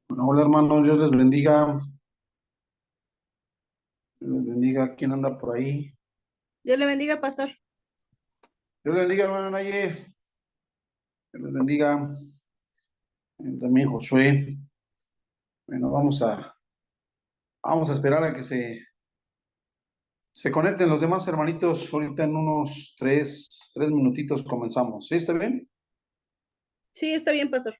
Bueno, hola hermanos, Dios les bendiga. Dios les bendiga. ¿Quién anda por ahí? Dios le bendiga, pastor. Dios les bendiga, hermano Naye. Dios les bendiga. También Josué. Bueno, vamos a esperar a que se conecten los demás hermanitos. Ahorita en unos tres minutitos comenzamos. ¿Sí está bien? Sí, está bien, pastor.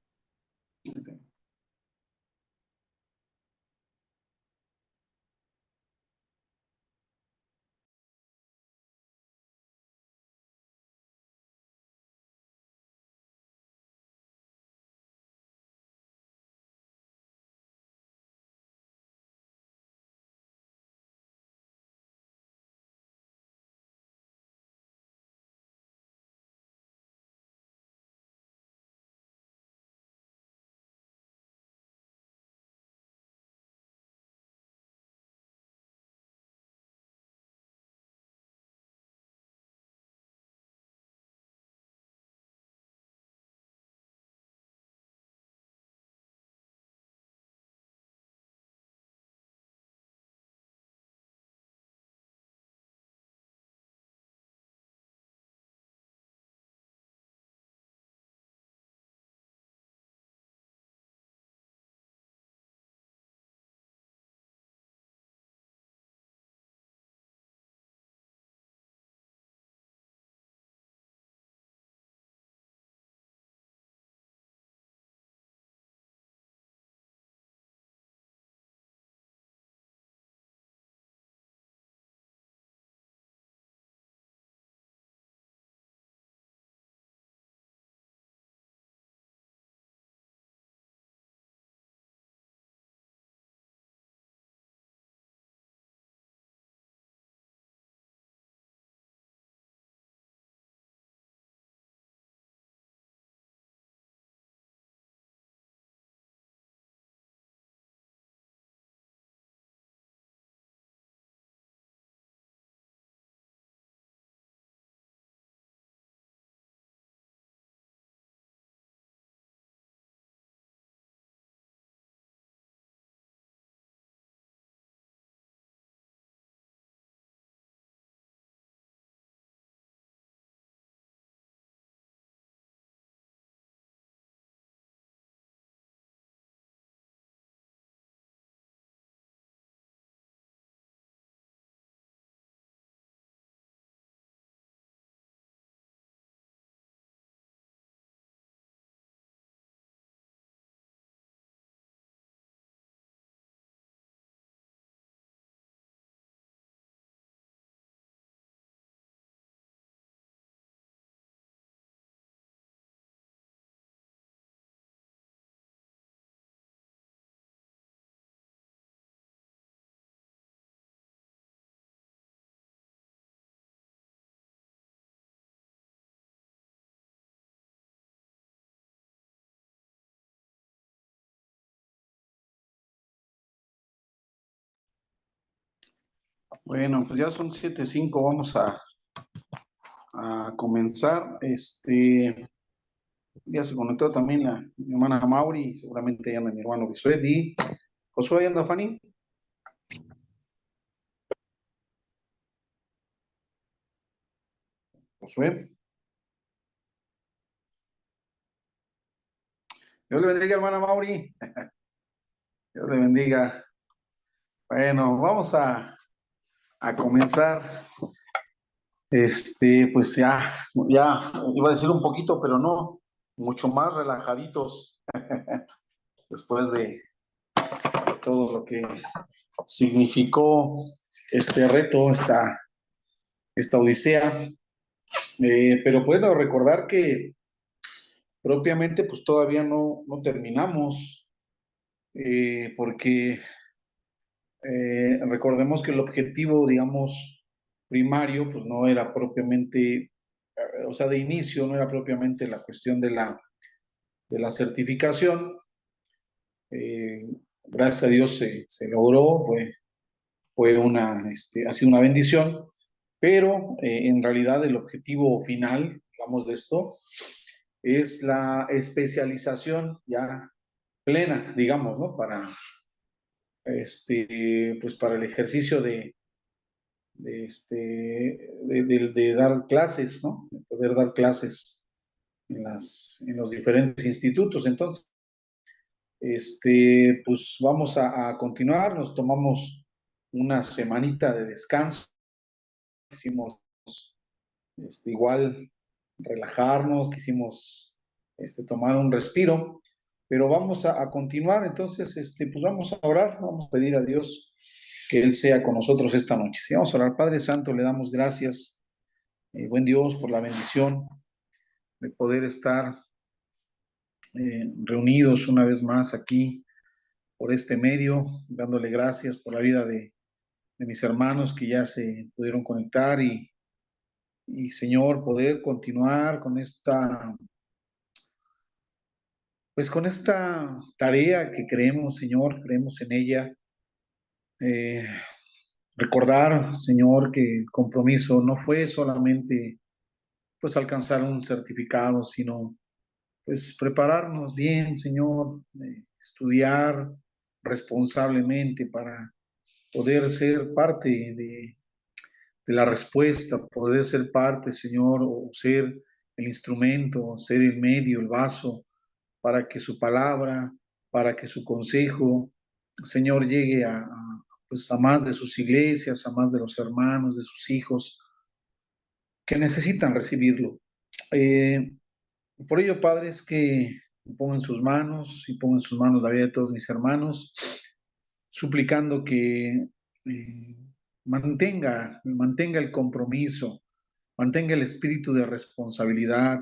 Bueno, pues ya son 7:05. Vamos a comenzar. Ya se conectó también mi hermana Mauri. Seguramente ya anda mi hermano Josué. Y Josué, ¿anda Fanny? Josué. Dios le bendiga, hermana Mauri. Dios le bendiga. Bueno, vamos a comenzar. Pues ya iba a decir un poquito, pero no, mucho más relajaditos después de todo lo que significó este reto, esta odisea. Pero puedo recordar que propiamente, pues todavía no terminamos, porque recordemos que el objetivo, digamos, primario, pues no era propiamente, o sea, de inicio no era propiamente la cuestión de la certificación. Eh, Gracias a Dios se logró, ha sido una bendición, pero en realidad el objetivo final, digamos, de esto es la especialización ya plena, digamos, ¿no? Pues para el ejercicio de dar clases, ¿no? De poder dar clases en los diferentes institutos. Entonces, pues vamos a continuar, nos tomamos una semanita de descanso, hicimos igual relajarnos, quisimos tomar un respiro, pero vamos a continuar, entonces, pues vamos a orar, vamos a pedir a Dios que Él sea con nosotros esta noche. Si vamos a orar, Padre Santo, le damos gracias, buen Dios, por la bendición de poder estar reunidos una vez más aquí por este medio, dándole gracias por la vida de mis hermanos que ya se pudieron conectar y Señor, poder continuar con pues con esta tarea que creemos, Señor, creemos en ella. Eh, Recordar, Señor, que el compromiso no fue solamente pues alcanzar un certificado, sino pues prepararnos bien, Señor, estudiar responsablemente para poder ser parte de la respuesta, poder ser parte, Señor, o ser el instrumento, ser el medio, el vaso, para que su palabra, para que su consejo, Señor, llegue pues a más de sus iglesias, a más de los hermanos, de sus hijos, que necesitan recibirlo. Eh, por ello, Padre, es que pongo en sus manos y pongo en sus manos la vida de todos mis hermanos, suplicando que mantenga el compromiso, mantenga el espíritu de responsabilidad,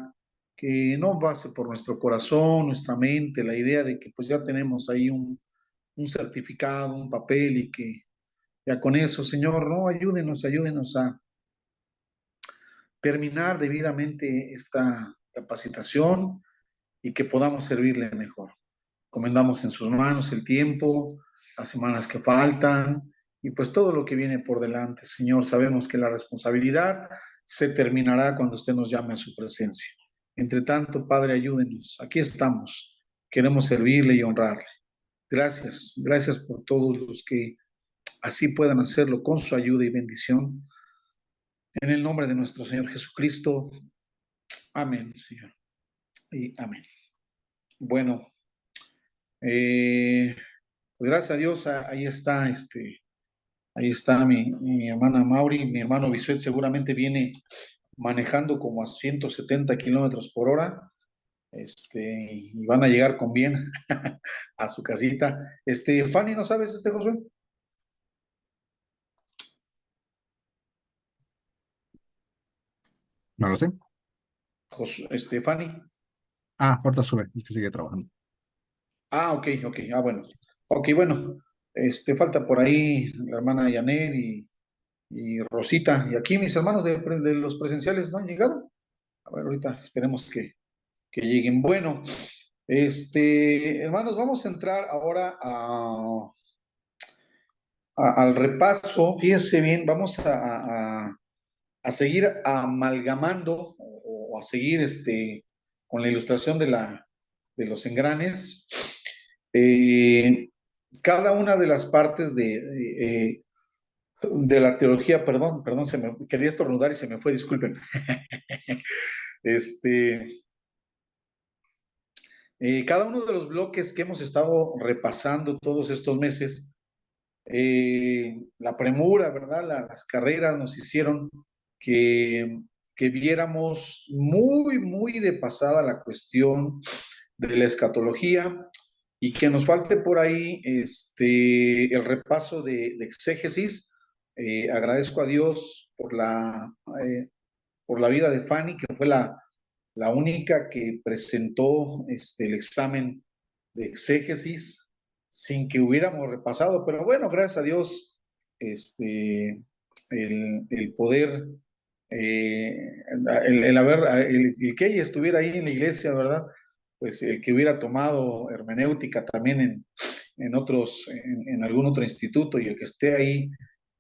que no pase por nuestro corazón, nuestra mente, la idea de que pues ya tenemos ahí un certificado, un papel y que ya con eso, Señor, no, ayúdenos a terminar debidamente esta capacitación y que podamos servirle mejor. Comendamos en sus manos el tiempo, las semanas que faltan y pues todo lo que viene por delante. Señor, sabemos que la responsabilidad se terminará cuando usted nos llame a su presencia. Entre tanto, Padre, ayúdenos. Aquí estamos. Queremos servirle y honrarle. Gracias, gracias por todos los que así puedan hacerlo con su ayuda y bendición. En el nombre de nuestro Señor Jesucristo. Amén, Señor. Y amén. Bueno, pues gracias a Dios, ahí está mi hermana Mauri, mi hermano Bisuet seguramente viene manejando como a 170 kilómetros por hora, y van a llegar con bien a su casita. Fanny, ¿no sabes, Josué? No lo sé. Fanny. Ahorita sube, es que sigue trabajando. Ok, bueno. Ok, bueno, falta por ahí la hermana Yanet y Rosita. Y aquí mis hermanos de los presenciales no han llegado. A ver, ahorita esperemos que lleguen. Bueno, hermanos, vamos a entrar ahora al repaso. Fíjense bien, vamos a seguir amalgamando o a seguir con la ilustración de los engranes. Cada una de las partes de la teología, perdón, quería estornudar y se me fue, disculpen. Cada uno de los bloques que hemos estado repasando todos estos meses, la premura, ¿verdad? Las carreras nos hicieron que, que viéramos muy de pasada la cuestión de la escatología y que nos falte por ahí el repaso de exégesis. Agradezco a Dios por la vida de Fanny, que fue la única que presentó el examen de exégesis sin que hubiéramos repasado, pero bueno, gracias a Dios, el poder, el que ella estuviera ahí en la iglesia, ¿verdad? Pues el que hubiera tomado hermenéutica también en algún otro instituto y el que esté ahí,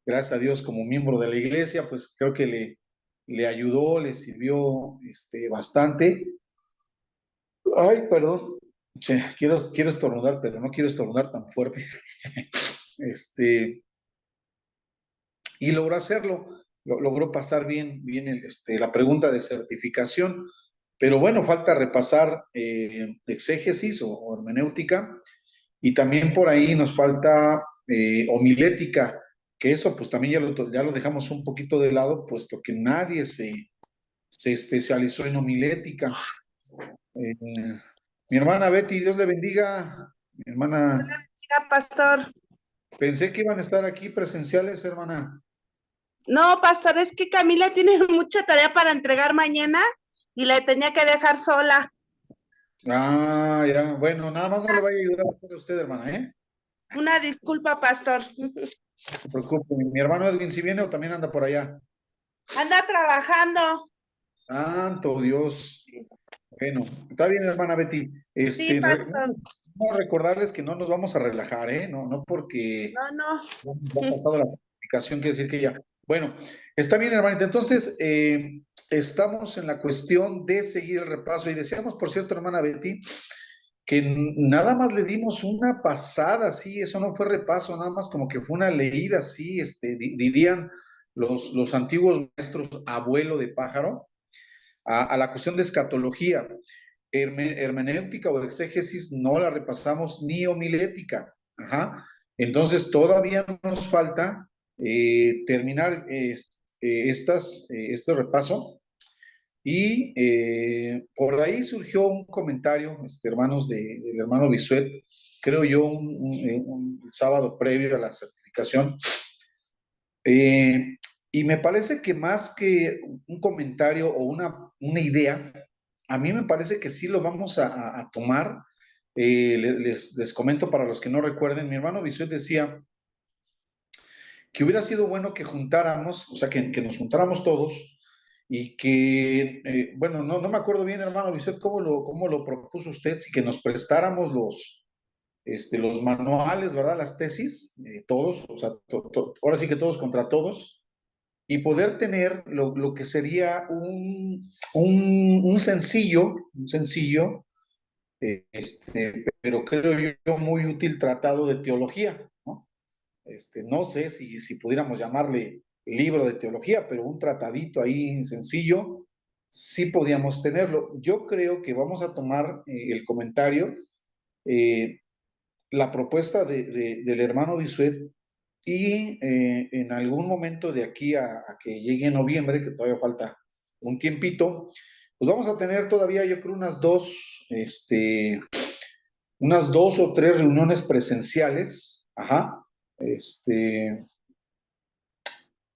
gracias a Dios, como miembro de la iglesia, pues creo que le ayudó, le sirvió bastante. Ay, perdón. Che, quiero estornudar, pero no quiero estornudar tan fuerte. Este, y logró hacerlo, logró pasar bien la pregunta de certificación, pero bueno, falta repasar exégesis o hermenéutica, y también por ahí nos falta homilética, que eso pues también ya lo dejamos un poquito de lado, puesto que nadie se especializó en homilética. Eh, mi hermana Betty, Dios le bendiga. Mi hermana, Oiga, pastor. pensé que iban a estar aquí presenciales, hermana. No, pastor, es que Camila tiene mucha tarea para entregar mañana y la tenía que dejar sola. Ah, ya, bueno, nada más no le vaya a ayudar a usted, hermana, ¿eh? Una disculpa, pastor. No se preocupe. Mi hermano Edwin, si viene o también anda por allá. Anda trabajando. Santo Dios. Bueno, está bien, hermana Betty. Sí, pastor. Vamos a recordarles que no nos vamos a relajar, ¿eh? No porque No, no. ya ha pasado la comunicación, quiere decir que ya. Bueno, está bien, hermanita. Entonces, estamos en la cuestión de seguir el repaso y decíamos, por cierto, hermana Betty, que nada más le dimos una pasada, sí, eso no fue repaso, nada más como que fue una leída, sí, dirían los antiguos maestros abuelo de pájaro, a la cuestión de escatología. Hermenéutica o exégesis no la repasamos ni homilética. Ajá. Entonces todavía nos falta terminar este repaso. Y por ahí surgió un comentario, hermanos, del hermano Bisuet, creo yo, un sábado previo a la certificación. Eh, y me parece que más que un comentario o una idea, a mí me parece que sí lo vamos a tomar. Les comento para los que no recuerden, mi hermano Bisuet decía que hubiera sido bueno que juntáramos, o sea, que nos juntáramos todos y que, bueno, no me acuerdo bien, hermano Bisuet, cómo lo propuso usted, si que nos prestáramos los manuales, ¿verdad? Las tesis, todos, o sea, ahora sí que todos contra todos, y poder tener lo que sería un sencillo, pero creo yo muy útil tratado de teología, ¿no? No sé si pudiéramos llamarle libro de teología, pero un tratadito ahí sencillo, sí podíamos tenerlo. Yo creo que vamos a tomar el comentario, eh, la propuesta del hermano Bisuet, y en algún momento de aquí a que llegue noviembre, que todavía falta un tiempito, pues vamos a tener todavía, yo creo, unas dos o tres reuniones presenciales, ajá, este,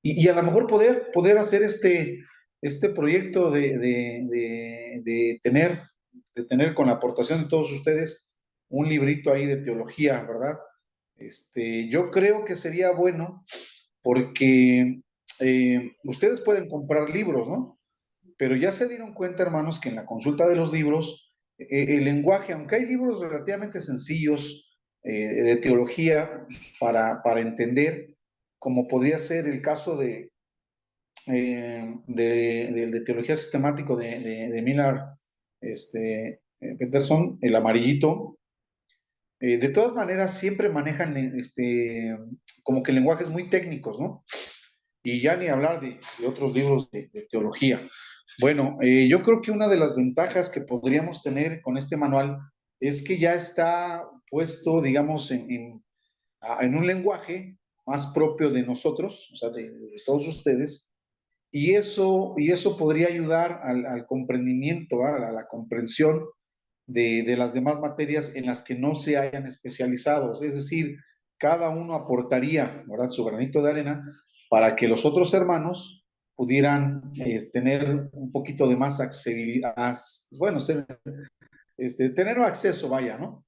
y a lo mejor poder hacer este proyecto de tener con la aportación de todos ustedes un librito ahí de teología, ¿verdad? Yo creo que sería bueno porque ustedes pueden comprar libros, ¿no? Pero ya se dieron cuenta, hermanos, que en la consulta de los libros, el lenguaje, aunque hay libros relativamente sencillos de teología para entender, como podría ser el caso de teología sistemático de Millard Peterson, el amarillito. De todas maneras, siempre manejan como que lenguajes muy técnicos, ¿no? Y ya ni hablar de otros libros de teología. Bueno, yo creo que una de las ventajas que podríamos tener con este manual es que ya está puesto, digamos, en un lenguaje más propio de nosotros, o sea, de todos ustedes, y eso podría ayudar al comprendimiento, a la comprensión de las demás materias en las que no se hayan especializado. Es decir, cada uno aportaría, ¿verdad?, su granito de arena para que los otros hermanos pudieran tener un poquito de más accesibilidad, bueno, tener acceso, vaya, ¿no?,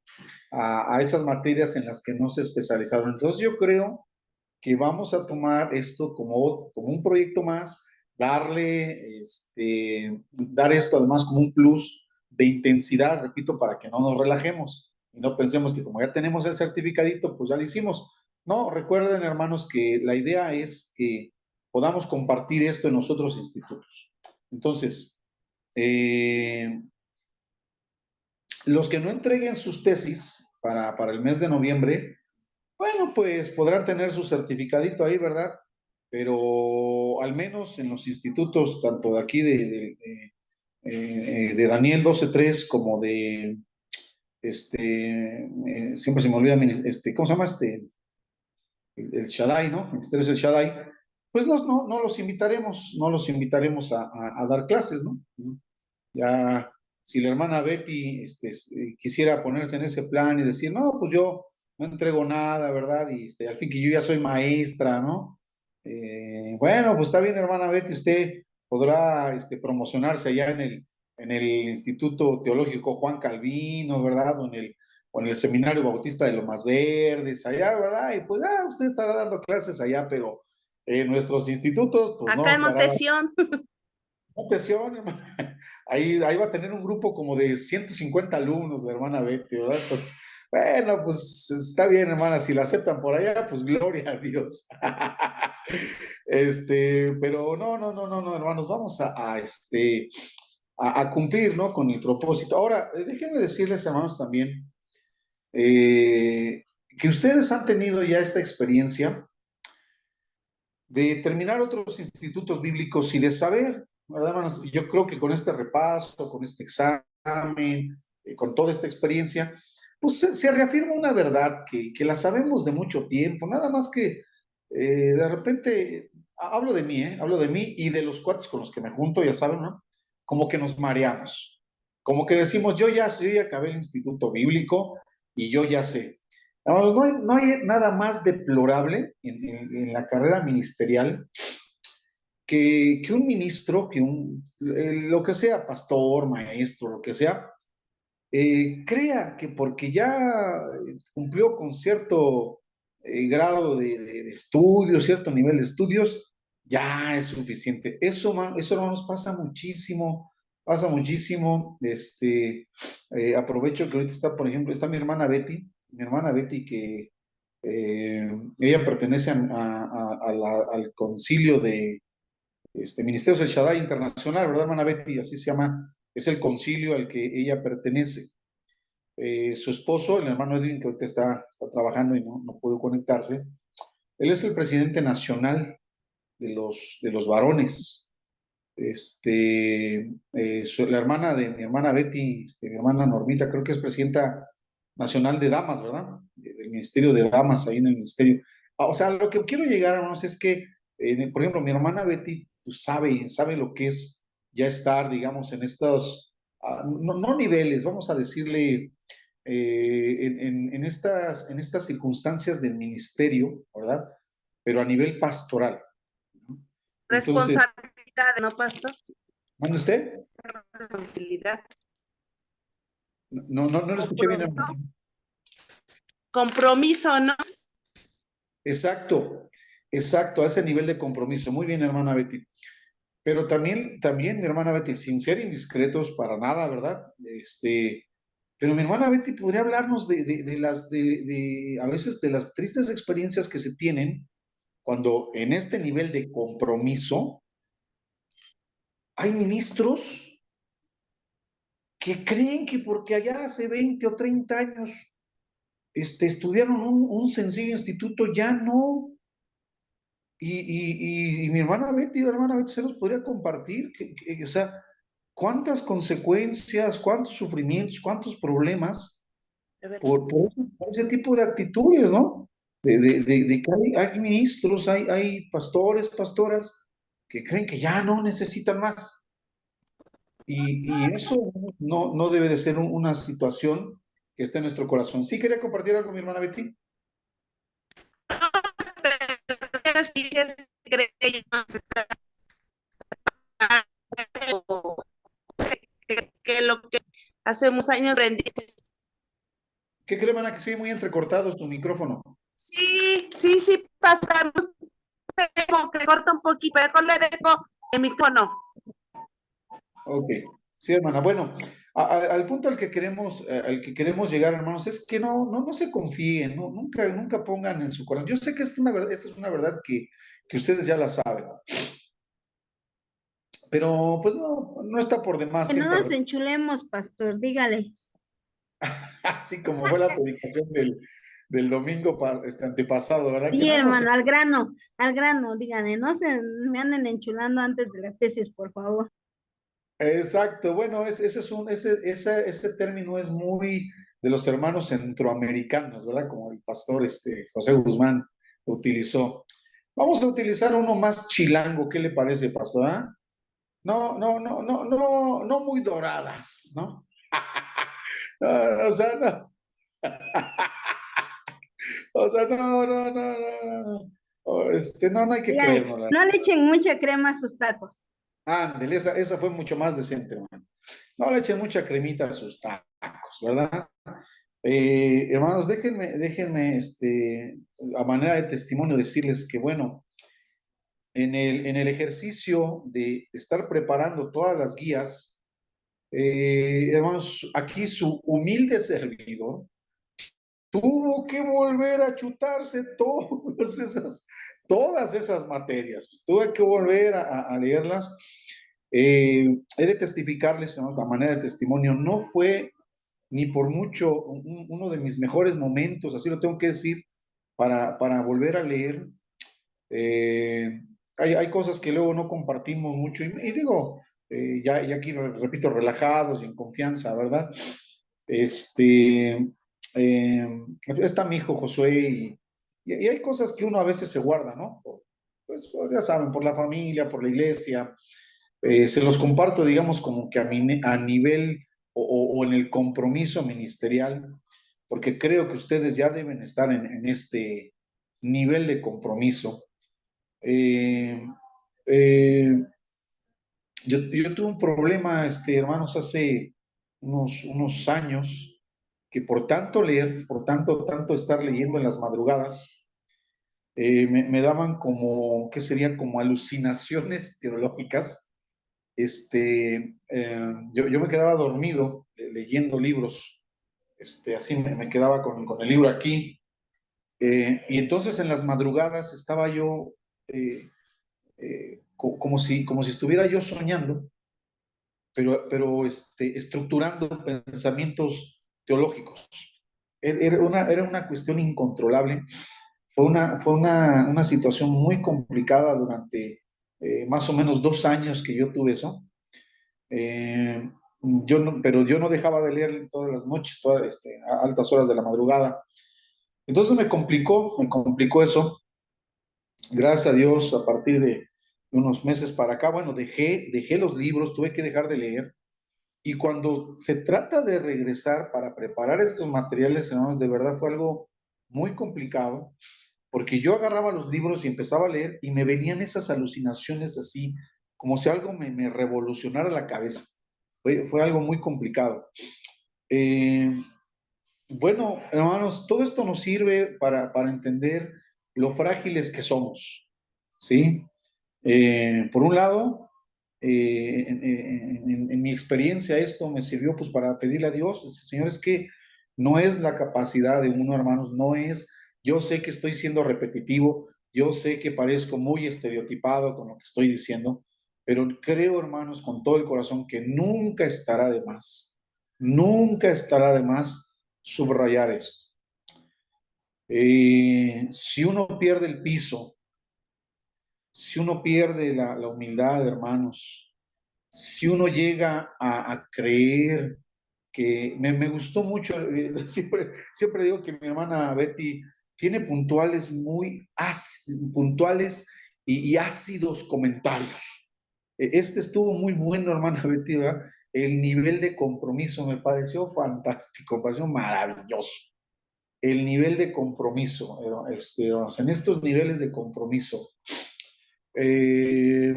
a esas materias en las que no se especializaron. Entonces yo creo que vamos a tomar esto como un proyecto más, dar esto además como un plus de intensidad, repito, para que no nos relajemos y no pensemos que como ya tenemos el certificadito, pues ya lo hicimos. No, recuerden, hermanos, que la idea es que podamos compartir esto en los otros institutos. Entonces, Los que no entreguen sus tesis para el mes de noviembre, bueno, pues podrán tener su certificadito ahí, ¿verdad? Pero al menos en los institutos, tanto de aquí de Daniel 12.3 como de, siempre se me olvida, ¿cómo se llama el Shaddai, ¿no? Ministerio del Shaddai, pues no los invitaremos a dar clases, ¿no? Ya, si la hermana Betty quisiera ponerse en ese plan y decir, no, pues yo no entrego nada, ¿verdad? Y al fin que yo ya soy maestra, ¿no? Bueno, pues está bien, hermana Betty, usted podrá promocionarse allá en el Instituto Teológico Juan Calvino, ¿verdad? O en el Seminario Bautista de Lomas Verdes, allá, ¿verdad? Y pues usted estará dando clases allá, pero en nuestros institutos, pues no Acá en estará Montesión. atención, hermana. Ahí va a tener un grupo como de 150 alumnos, la hermana Betty, ¿verdad? Pues, bueno, pues está bien, hermana, si la aceptan por allá, pues gloria a Dios. Pero no, hermanos, vamos a cumplir, ¿no? Con el propósito. Ahora, déjenme decirles, hermanos, también, que ustedes han tenido ya esta experiencia de terminar otros institutos bíblicos y de saber, ¿verdad, hermanos? Yo creo que con este repaso, con este examen, con toda esta experiencia, pues se reafirma una verdad que la sabemos de mucho tiempo, nada más que de repente, hablo de mí y de los cuates con los que me junto, ya saben, ¿no? Como que nos mareamos, como que decimos, yo ya acabé el instituto bíblico y yo ya sé. No hay nada más deplorable en la carrera ministerial que un ministro, lo que sea, pastor, maestro, lo que sea, crea que porque ya cumplió con cierto grado de estudio, cierto nivel de estudios, ya es suficiente. Eso no nos pasa muchísimo, pasa muchísimo. Aprovecho que ahorita está, por ejemplo, está mi hermana Betty que ella pertenece al concilio de Ministerios del Shaddai Internacional, ¿verdad, hermana Betty? Así se llama, es el concilio al que ella pertenece. Su esposo, el hermano Edwin, que ahorita está trabajando y no pudo conectarse, él es el presidente nacional de los varones. La hermana de mi hermana Betty, mi hermana Normita, creo que es presidenta nacional de damas, ¿verdad? Del Ministerio de Damas, ahí en el ministerio. O sea, lo que quiero llegar, hermanos, es que, por ejemplo, mi hermana Betty pues, sabe lo que es ya estar, digamos, en estos, no niveles, vamos a decirle, en estas circunstancias del ministerio, ¿verdad? Pero a nivel pastoral, ¿no? Entonces, Responsabilidad, ¿no, pastor? ¿mande usted? Responsabilidad. No lo escuché bien, hermano. Compromiso, ¿no? Exacto, a ese nivel de compromiso. Muy bien, hermana Betty. Pero también, mi hermana Betty, sin ser indiscretos para nada, ¿verdad? Pero mi hermana Betty podría hablarnos a veces de las tristes experiencias que se tienen cuando en este nivel de compromiso hay ministros que creen que porque allá hace 20 o 30 años estudiaron un sencillo instituto, ya no. Y mi hermana Betty se los podría compartir, o sea, cuántas consecuencias, cuántos sufrimientos, cuántos problemas por ese tipo de actitudes, ¿no? De que hay ministros, hay pastores, pastoras que creen que ya no necesitan más. Y eso no debe de ser una situación que esté en nuestro corazón. ¿Sí quería compartir algo, mi hermana Betty? Pero sí se cree que lo que hace unos años rendiste. ¿Qué cree, hermana, que soy muy entrecortado tu micrófono? Sí, pasamos. Como que corta un poquito, mejor le dejo el micrófono. Ok, sí, hermana. Bueno, al punto al que queremos llegar, hermanos, es que no se confíen, nunca pongan en su corazón. Yo sé que esta es una verdad que ustedes ya la saben, pero pues no está por demás Que no siempre. nos enchulemos, pastor, dígale. Así como fue la predicación del domingo antepasado, ¿verdad? Que Sí, no nos... hermano, al grano, díganme, no se me anden enchulando antes de las tesis, por favor. Exacto, bueno, ese término es muy de los hermanos centroamericanos, ¿verdad? Como el pastor José Guzmán lo utilizó. Vamos a utilizar uno más chilango, ¿qué le parece, pastor? ¿Ah? No, no, no, no, no, no muy doradas, ¿no? No, o sea, no. O sea, no, no, no, no, no. No, no hay que Díganle, creernos. no le echen mucha crema a sus tacos. Ándele, esa fue mucho más decente, hermano. No le echen mucha cremita a sus tacos, ¿verdad? Hermanos, déjenme, a manera de testimonio decirles que, bueno, en el ejercicio de estar preparando todas las guías, hermanos, aquí su humilde servidor tuvo que volver a chutarse todas esas materias. Tuve que volver a leerlas. He de testificarles, ¿no? A manera de testimonio, no fue ni por mucho uno de mis mejores momentos, así lo tengo que decir, para volver a leer. Eh, hay cosas que luego no compartimos mucho, y digo, ya aquí repito, relajados y en confianza, ¿verdad? Eh, Está mi hijo Josué, y hay cosas que uno a veces se guarda, ¿no? Pues ya saben, por la familia, por la iglesia. Se los comparto, digamos, como que a nivel o en el compromiso ministerial, porque creo que ustedes ya deben estar en este nivel de compromiso. Eh, eh, yo tuve un problema, hermanos, hace unos años, que por tanto leer, por tanto estar leyendo en las madrugadas, me daban como, ¿qué sería? Como alucinaciones teológicas. Yo me quedaba dormido leyendo libros, así me quedaba con el libro aquí, y entonces en las madrugadas estaba yo como si estuviera yo soñando, pero estructurando pensamientos teológicos. Era una cuestión incontrolable. Fue una situación muy complicada durante más o menos 2 años que yo tuve eso. Eh, pero yo no dejaba de leer todas las noches, a altas horas de la madrugada. Entonces me complicó eso. Gracias a Dios, a partir de unos meses para acá, bueno, dejé los libros, tuve que dejar de leer. Y cuando se trata de regresar para preparar estos materiales, hermanos, de verdad fue algo muy complicado, porque yo agarraba los libros y empezaba a leer y me venían esas alucinaciones así, como si algo me revolucionara la cabeza. Fue algo muy complicado. Eh, bueno, hermanos, todo esto nos sirve para entender lo frágiles que somos, ¿sí? Por un lado, en mi experiencia esto me sirvió pues para pedirle a Dios, Señor, es que no es la capacidad de uno, hermanos, no es, yo sé que estoy siendo repetitivo, yo sé que parezco muy estereotipado con lo que estoy diciendo, pero creo, hermanos, con todo el corazón que nunca estará de más subrayar esto. Si uno pierde el piso, si uno pierde la humildad, hermanos, si uno llega a creer que me gustó mucho, siempre digo que mi hermana Betty tiene puntuales y ácidos comentarios. Este estuvo muy bueno, hermana Betty, ¿verdad? El nivel de compromiso me pareció fantástico, me pareció maravilloso. El nivel de compromiso, en estos niveles de compromiso, eh,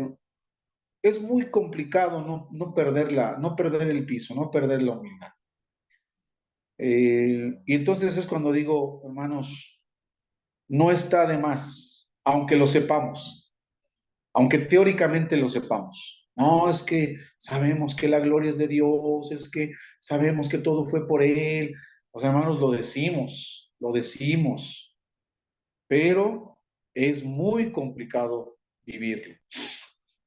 es muy complicado no perder el piso, no perder la humildad. Y entonces es cuando digo, hermanos, no está de más, aunque lo sepamos, aunque teóricamente lo sepamos. No, es que sabemos que la gloria es de Dios, es que sabemos que todo fue por Él. Los hermanos lo decimos, pero es muy complicado vivirlo.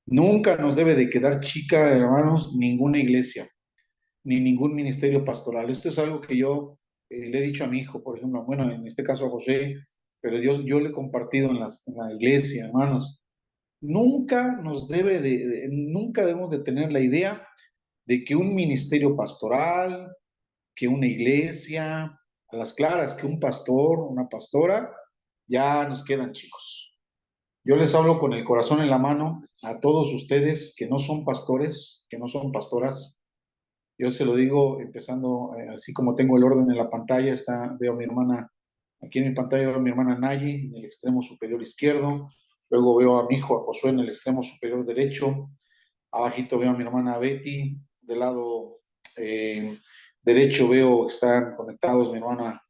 Nunca nos debe de quedar chica, hermanos, ninguna iglesia. ni ningún ministerio pastoral. Esto es algo que yo le he dicho a mi hijo, por ejemplo, bueno, en este caso a José, pero yo le he compartido en la iglesia, hermanos. Nunca nunca debemos de tener la idea de que un ministerio pastoral, que una iglesia, a las claras, que un pastor, una pastora, ya nos quedan chicos. Yo les hablo con el corazón en la mano a todos ustedes que no son pastores, que no son pastoras. Yo se lo digo empezando, así como tengo el orden en la pantalla, veo a mi hermana, aquí en mi pantalla veo a mi hermana Nayi en el extremo superior izquierdo, luego veo a mi hijo, a Josué, en el extremo superior derecho, abajito veo a mi hermana Betty, del lado eh, derecho veo que están conectados mi hermana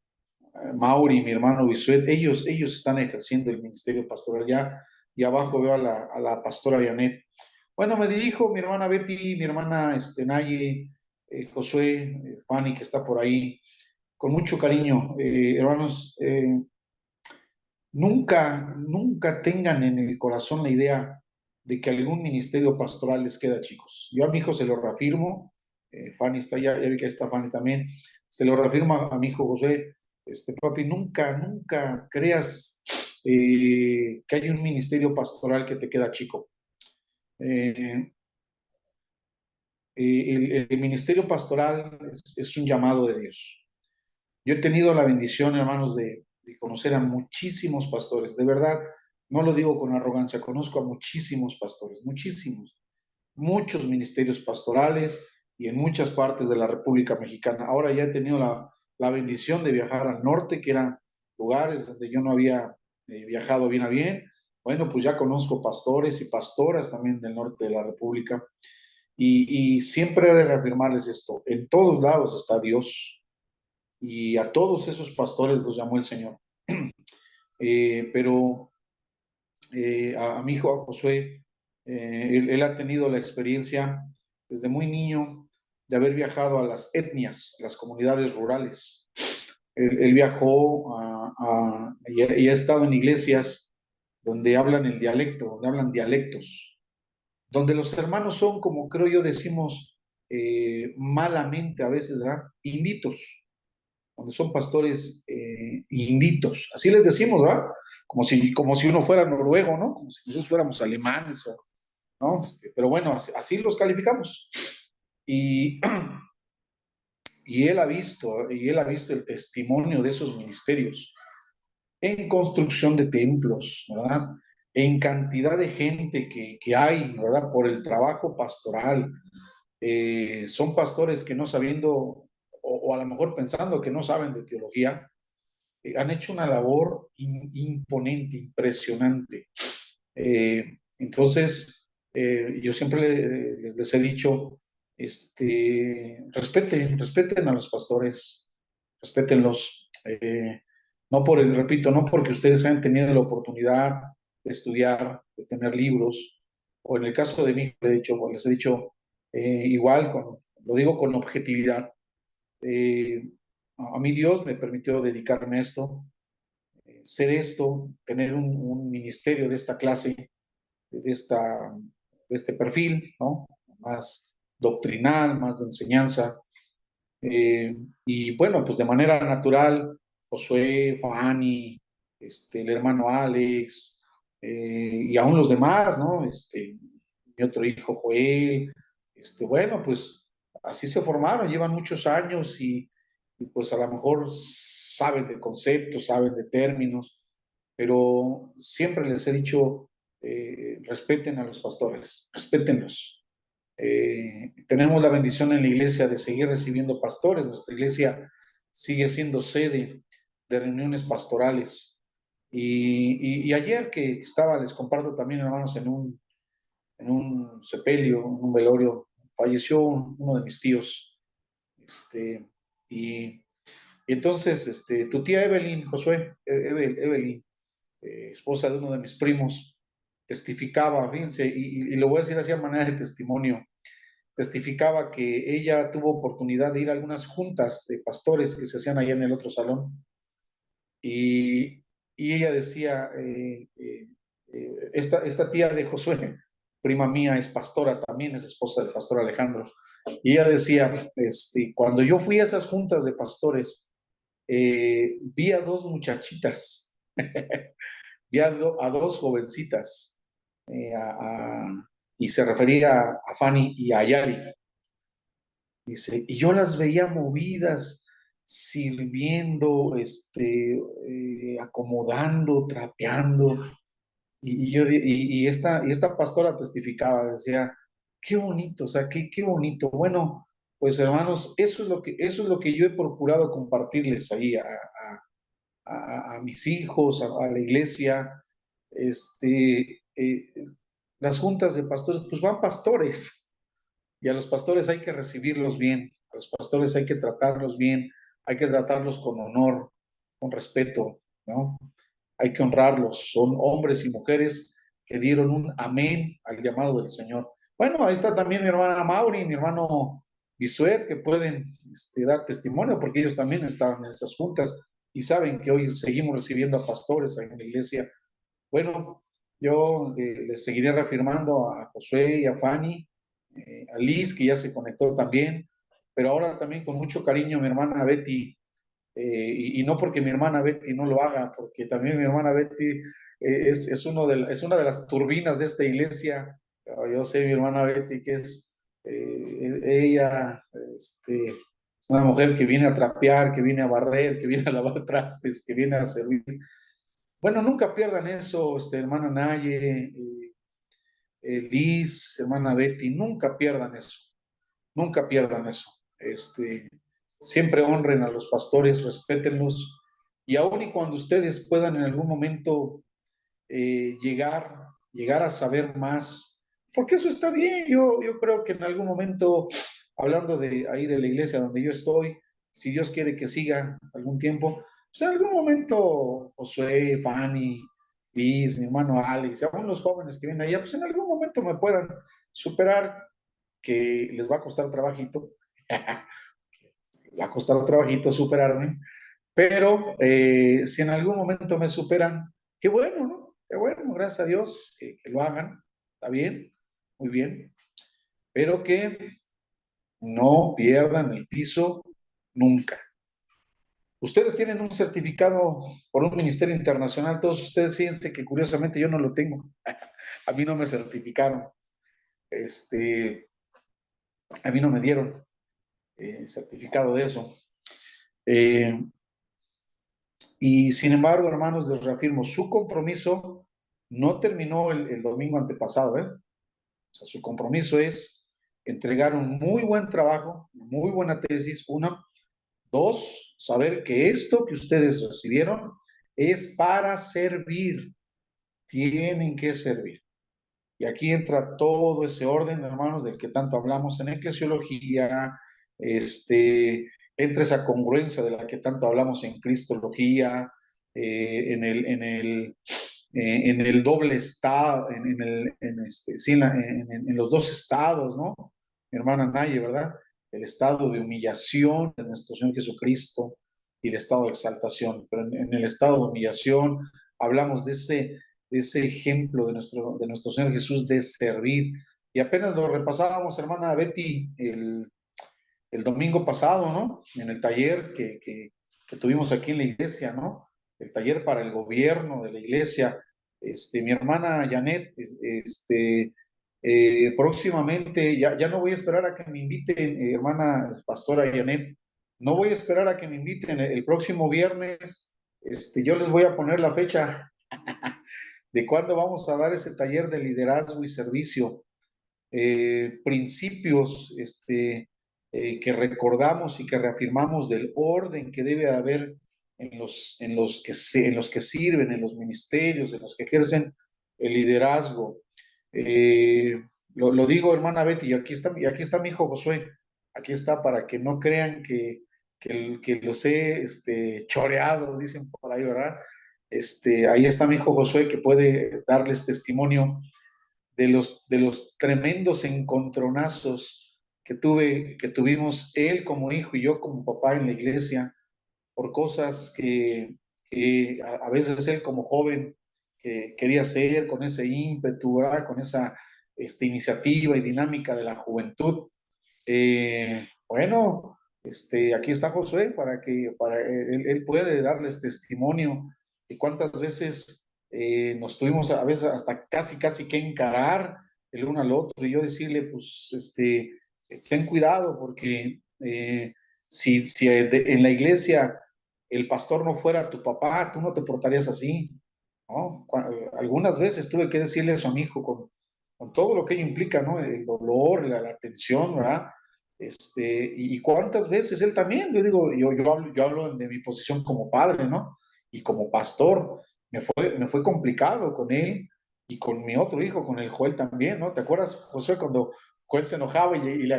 Mauri, mi hermano Bisuet, ellos están ejerciendo el ministerio pastoral ya, y abajo veo a la pastora Janet. Bueno, me dirijo, mi hermana Betty, mi hermana Naye, Josué, Fanny, que está por ahí, con mucho cariño. Hermanos, nunca tengan en el corazón la idea de que algún ministerio pastoral les queda, chicos. Yo a mi hijo se lo reafirmo, Fanny está ya vi que está Fanny también, se lo reafirmo a mi hijo José, papi, nunca creas que hay un ministerio pastoral que te queda chico. Eh, el ministerio pastoral es un llamado de Dios. Yo he tenido la bendición, hermanos, de conocer a muchísimos pastores, de verdad, no lo digo con arrogancia, conozco a muchísimos pastores, muchísimos, muchos ministerios pastorales y en muchas partes de la República Mexicana. Ahora ya he tenido la bendición de viajar al norte, que eran lugares donde yo no había viajado bien a bien. Bueno, pues ya conozco pastores y pastoras también del norte de la República. Y siempre he de reafirmarles esto, en todos lados está Dios y a todos esos pastores los llamó el Señor. Pero a mi hijo, a Josué, él ha tenido la experiencia desde muy niño de haber viajado a las etnias, a las comunidades rurales. Él viajó y ha estado en iglesias donde hablan el dialecto, donde hablan dialectos, donde los hermanos son, como creo yo decimos malamente a veces, ¿verdad? Inditos, donde son pastores inditos, así les decimos, ¿verdad? Como si uno fuera noruego, ¿no? Como si nosotros fuéramos alemanes, ¿no? Pero bueno, así los calificamos. Y, y él ha visto el testimonio de esos ministerios en construcción de templos, ¿verdad? En cantidad de gente que hay, ¿verdad? Por el trabajo pastoral. Son pastores que no sabiendo, o a lo mejor pensando que no saben de teología, han hecho una labor imponente, impresionante. Entonces, yo siempre les he dicho, respeten a los pastores, respétenlos. No repito, no porque ustedes hayan tenido la oportunidad de estudiar, de tener libros, o en el caso de mí, les he dicho igual, lo digo con objetividad. A mí Dios me permitió dedicarme a esto, ser esto, tener un ministerio de esta clase, de, esta, de este perfil, ¿no? Más doctrinal, más de enseñanza. Y bueno, pues de manera natural, Josué, Fanny, el hermano Alex, y aún los demás, ¿no? Mi otro hijo Joel, bueno, pues así se formaron, llevan muchos años y pues a lo mejor saben de conceptos, saben de términos, pero siempre les he dicho, respeten a los pastores, respétenlos. Tenemos la bendición en la iglesia de seguir recibiendo pastores. Nuestra iglesia sigue siendo sede de reuniones pastorales. Y ayer que estaba, les comparto también, hermanos, en un sepelio, en un velorio, falleció uno de mis tíos. Y, y entonces, tu tía Evelyn, Josué, Evelyn, esposa de uno de mis primos, testificaba, fíjense, y lo voy a decir así a manera de testimonio, testificaba que ella tuvo oportunidad de ir a algunas juntas de pastores que se hacían allá en el otro salón, y, y ella decía, esta tía de Josué, prima mía, es pastora también, es esposa del pastor Alejandro, Y ella decía, cuando yo fui a esas juntas de pastores, vi a dos muchachitas, vi a dos jovencitas, y se refería a Fanny y a Yari. Dice, y yo las veía movidas, sirviendo, acomodando, trapeando. Y esta pastora testificaba, decía, qué bonito, o sea, qué bonito. Bueno, pues hermanos, eso es lo que yo he procurado compartirles ahí a mis hijos, a la iglesia. Las juntas de pastores, pues van pastores, y a los pastores hay que recibirlos bien, a los pastores hay que tratarlos bien, hay que tratarlos con honor, con respeto, ¿no? Hay que honrarlos, son hombres y mujeres que dieron un amén al llamado del Señor. Bueno, ahí está también mi hermana Mauri, mi hermano Bisuet, que pueden dar testimonio, porque ellos también estaban en esas juntas y saben que hoy seguimos recibiendo a pastores ahí en la iglesia. Bueno, yo les seguiré reafirmando a Josué y a Fanny, a Liz, que ya se conectó también, pero ahora también con mucho cariño mi hermana Betty, y no porque mi hermana Betty no lo haga, porque también mi hermana Betty es una de las turbinas de esta iglesia. Yo sé mi hermana Betty que ella es una mujer que viene a trapear, que viene a barrer, que viene a lavar trastes, que viene a servir. Bueno, nunca pierdan eso, hermana Naye, Liz, hermana Betty, nunca pierdan eso, nunca pierdan eso. Siempre honren a los pastores, respétenlos, y aun y cuando ustedes puedan en algún momento llegar a saber más, porque eso está bien. Yo creo que en algún momento, hablando de ahí de la iglesia donde yo estoy, si Dios quiere que siga algún tiempo, pues en algún momento Josué, Fanny, Liz, mi hermano Alex, aún los jóvenes que vienen allá, pues en algún momento me puedan superar, que les va a costar trabajito, va a costar trabajito superarme, pero si en algún momento me superan, qué bueno, ¿no? Qué bueno, gracias a Dios que lo hagan, está bien, muy bien, pero que no pierdan el piso nunca. Ustedes tienen un certificado por un ministerio internacional, todos ustedes, fíjense que curiosamente yo no lo tengo, a mí no me certificaron, a mí no me dieron certificado de eso. Y sin embargo, hermanos, les reafirmo, su compromiso no terminó el domingo antepasado, ¿eh? O sea, su compromiso es entregar un muy buen trabajo, una muy buena tesis, una. Dos, saber que esto que ustedes recibieron es para servir, tienen que servir. Y aquí entra todo ese orden, hermanos, del que tanto hablamos en eclesiología, entra esa congruencia de la que tanto hablamos en cristología, en el doble estado, en los dos estados, ¿no? Mi hermana Naye, ¿verdad? El estado de humillación de nuestro Señor Jesucristo y el estado de exaltación. Pero en el estado de humillación hablamos de ese ejemplo de nuestro Señor Jesús de servir. Y apenas lo repasábamos, hermana Betty, el domingo pasado, ¿no? En el taller que tuvimos aquí en la iglesia, ¿no? El taller para el gobierno de la iglesia. Mi hermana Janet, próximamente, ya no voy a esperar a que me inviten, hermana pastora Janet, no voy a esperar a que me inviten el próximo viernes. Yo les voy a poner la fecha de cuándo vamos a dar ese taller de liderazgo y servicio, principios que recordamos y que reafirmamos del orden que debe haber en los que sirven, en los ministerios, en los que ejercen el liderazgo. Lo digo, hermana Betty, y aquí está mi hijo Josué, aquí está para que no crean que los he choreado, dicen por ahí, ¿verdad? Ahí está mi hijo Josué, que puede darles testimonio de los tremendos encontronazos que tuvimos él como hijo y yo como papá en la iglesia, por cosas que a veces él como joven quería hacer, con ese ímpetu, ¿verdad? Con esa iniciativa y dinámica de la juventud. Bueno, aquí está Josué él puede darles testimonio de cuántas veces nos tuvimos a veces hasta casi que encarar el uno al otro y yo decirle, pues, ten cuidado porque si en la iglesia el pastor no fuera tu papá, tú no te portarías así, ¿no? Algunas veces tuve que decirle eso a mi hijo con todo lo que ello implica, ¿no? El dolor, la tensión, ¿verdad? Y cuántas veces él también, yo digo, yo hablo de mi posición como padre, ¿no? Y como pastor, me fue complicado con él y con mi otro hijo, con el Joel también, ¿no? ¿Te acuerdas, Josué, cuando Joel se enojaba y que le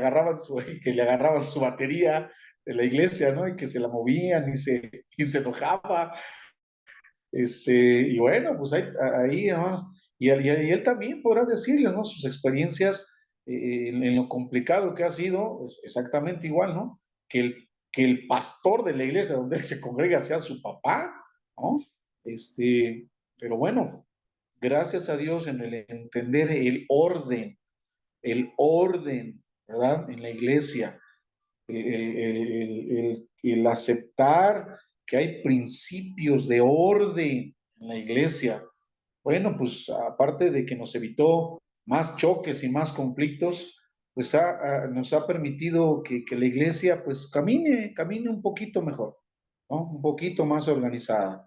agarraban su batería de la iglesia, ¿no? Y que se la movían y se enojaba. Y bueno, pues ahí hermanos, y él también podrá decirles, ¿no? Sus experiencias en lo complicado que ha sido, es exactamente igual, ¿no? Que el pastor de la iglesia donde él se congrega sea su papá, ¿no? Pero bueno, gracias a Dios en el entender el orden, ¿verdad? En la iglesia, el aceptar que hay principios de orden en la iglesia. Bueno, pues aparte de que nos evitó más choques y más conflictos, pues nos ha permitido que la iglesia pues camine un poquito mejor, ¿no? Un poquito más organizada.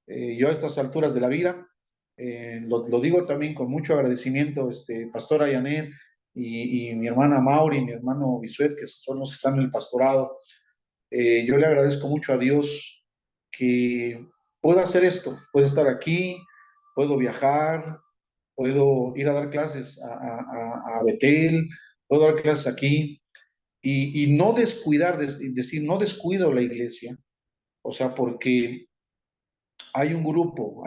Yo a estas alturas de la vida, lo digo también con mucho agradecimiento, pastora Yanet y mi hermana Mauri, mi hermano Bisuet, que son los que están en el pastorado, yo le agradezco mucho a Dios que puedo hacer esto, puedo estar aquí, puedo viajar, puedo ir a dar clases a Betel, puedo dar clases aquí y no descuidar, decir, no descuido la iglesia, o sea, porque hay un grupo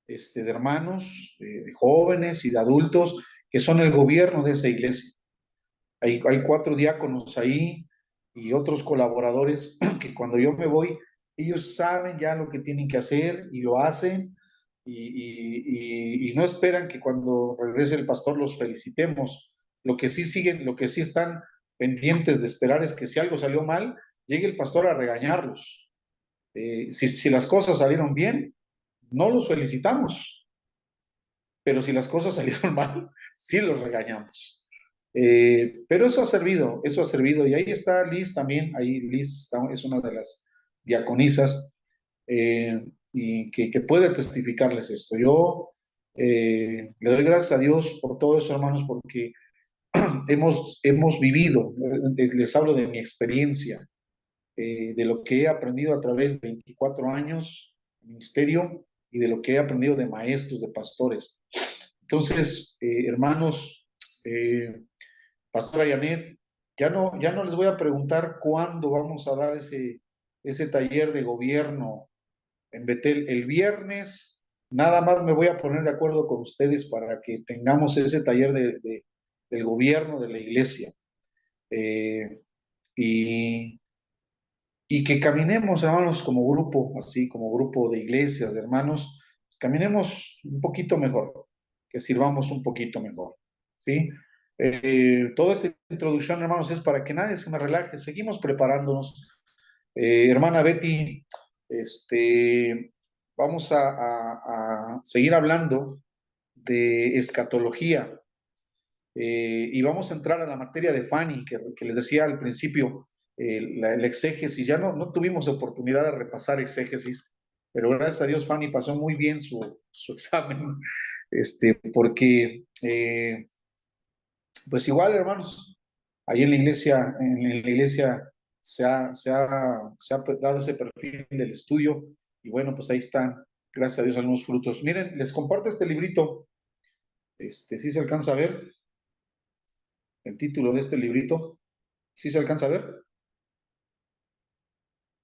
de hermanos, de jóvenes y de adultos que son el gobierno de esa iglesia. Hay 4 diáconos ahí y otros colaboradores que cuando yo me voy, ellos saben ya lo que tienen que hacer y lo hacen y no esperan que cuando regrese el pastor los felicitemos. Lo que sí están pendientes de esperar es que si algo salió mal, llegue el pastor a regañarlos. Si las cosas salieron bien, no los felicitamos, pero si las cosas salieron mal, sí los regañamos. Pero eso ha servido, y ahí está Liz también, ahí Liz es una de las diaconisas y que puede testificarles esto. Yo le doy gracias a Dios por todo eso, hermanos, porque hemos vivido, les hablo de mi experiencia, de lo que he aprendido a través de 24 años de ministerio y de lo que he aprendido de maestros, de pastores. Entonces, hermanos, pastora Yanet, ya no les voy a preguntar cuándo vamos a dar ese taller de gobierno en Betel. El viernes, nada más me voy a poner de acuerdo con ustedes para que tengamos ese taller del gobierno de la iglesia. Y, y que caminemos, hermanos, como grupo, así como grupo de iglesias, de hermanos, caminemos un poquito mejor, que sirvamos un poquito mejor, ¿sí? Toda esta introducción, hermanos, es para que nadie se me relaje, seguimos preparándonos. Hermana Betty, vamos a seguir hablando de escatología y vamos a entrar a la materia de Fanny, que les decía al principio, la exégesis. Ya no tuvimos oportunidad de repasar exégesis, pero gracias a Dios Fanny pasó muy bien su examen, porque pues igual, hermanos, ahí en la iglesia se ha dado ese perfil del estudio y bueno, pues ahí están, gracias a Dios, algunos frutos. Miren, les comparto este librito, si se alcanza a ver el título de este librito, si se alcanza a ver.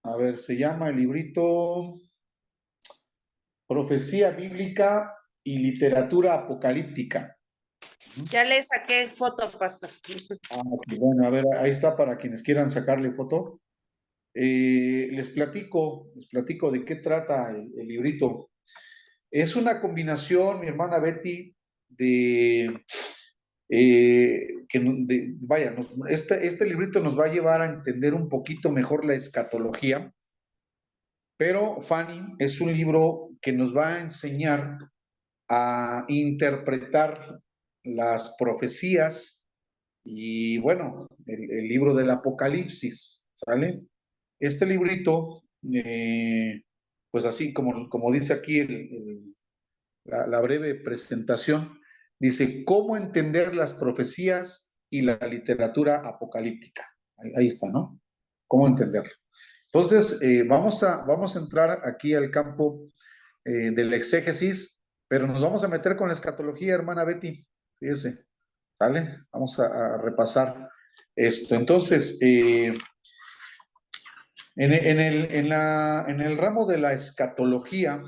A ver, se llama el librito Profecía Bíblica y Literatura Apocalíptica. Ya le saqué foto, pastor. Bueno, a ver, ahí está para quienes quieran sacarle foto. Les platico de qué trata el librito. Es una combinación, mi hermana Betty, vaya, este librito nos va a llevar a entender un poquito mejor la escatología, pero Fanny es un libro que nos va a enseñar a interpretar las profecías y, bueno, el libro del Apocalipsis, ¿sale? Este librito, pues así como dice aquí la breve presentación, dice, ¿cómo entender las profecías y la literatura apocalíptica? Ahí está, ¿no? ¿Cómo entenderlo? Entonces, vamos a entrar aquí al campo del exégesis, pero nos vamos a meter con la escatología, hermana Betty. Fíjese, ¿vale? Vamos a repasar esto. Entonces, en el ramo de la escatología,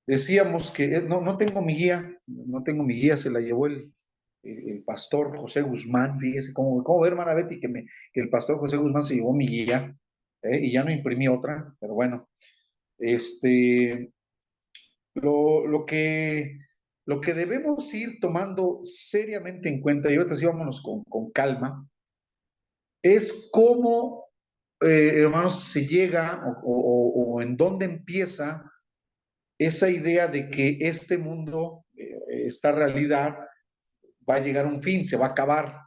decíamos que no tengo mi guía, se la llevó el pastor José Guzmán. Fíjese cómo ve, hermana Betty, que el pastor José Guzmán se llevó mi guía, y ya no imprimí otra, pero bueno, lo que debemos ir tomando seriamente en cuenta, y ahorita sí vámonos con calma, es cómo, hermanos, se llega o en dónde empieza esa idea de que este mundo, esta realidad, va a llegar a un fin, se va a acabar.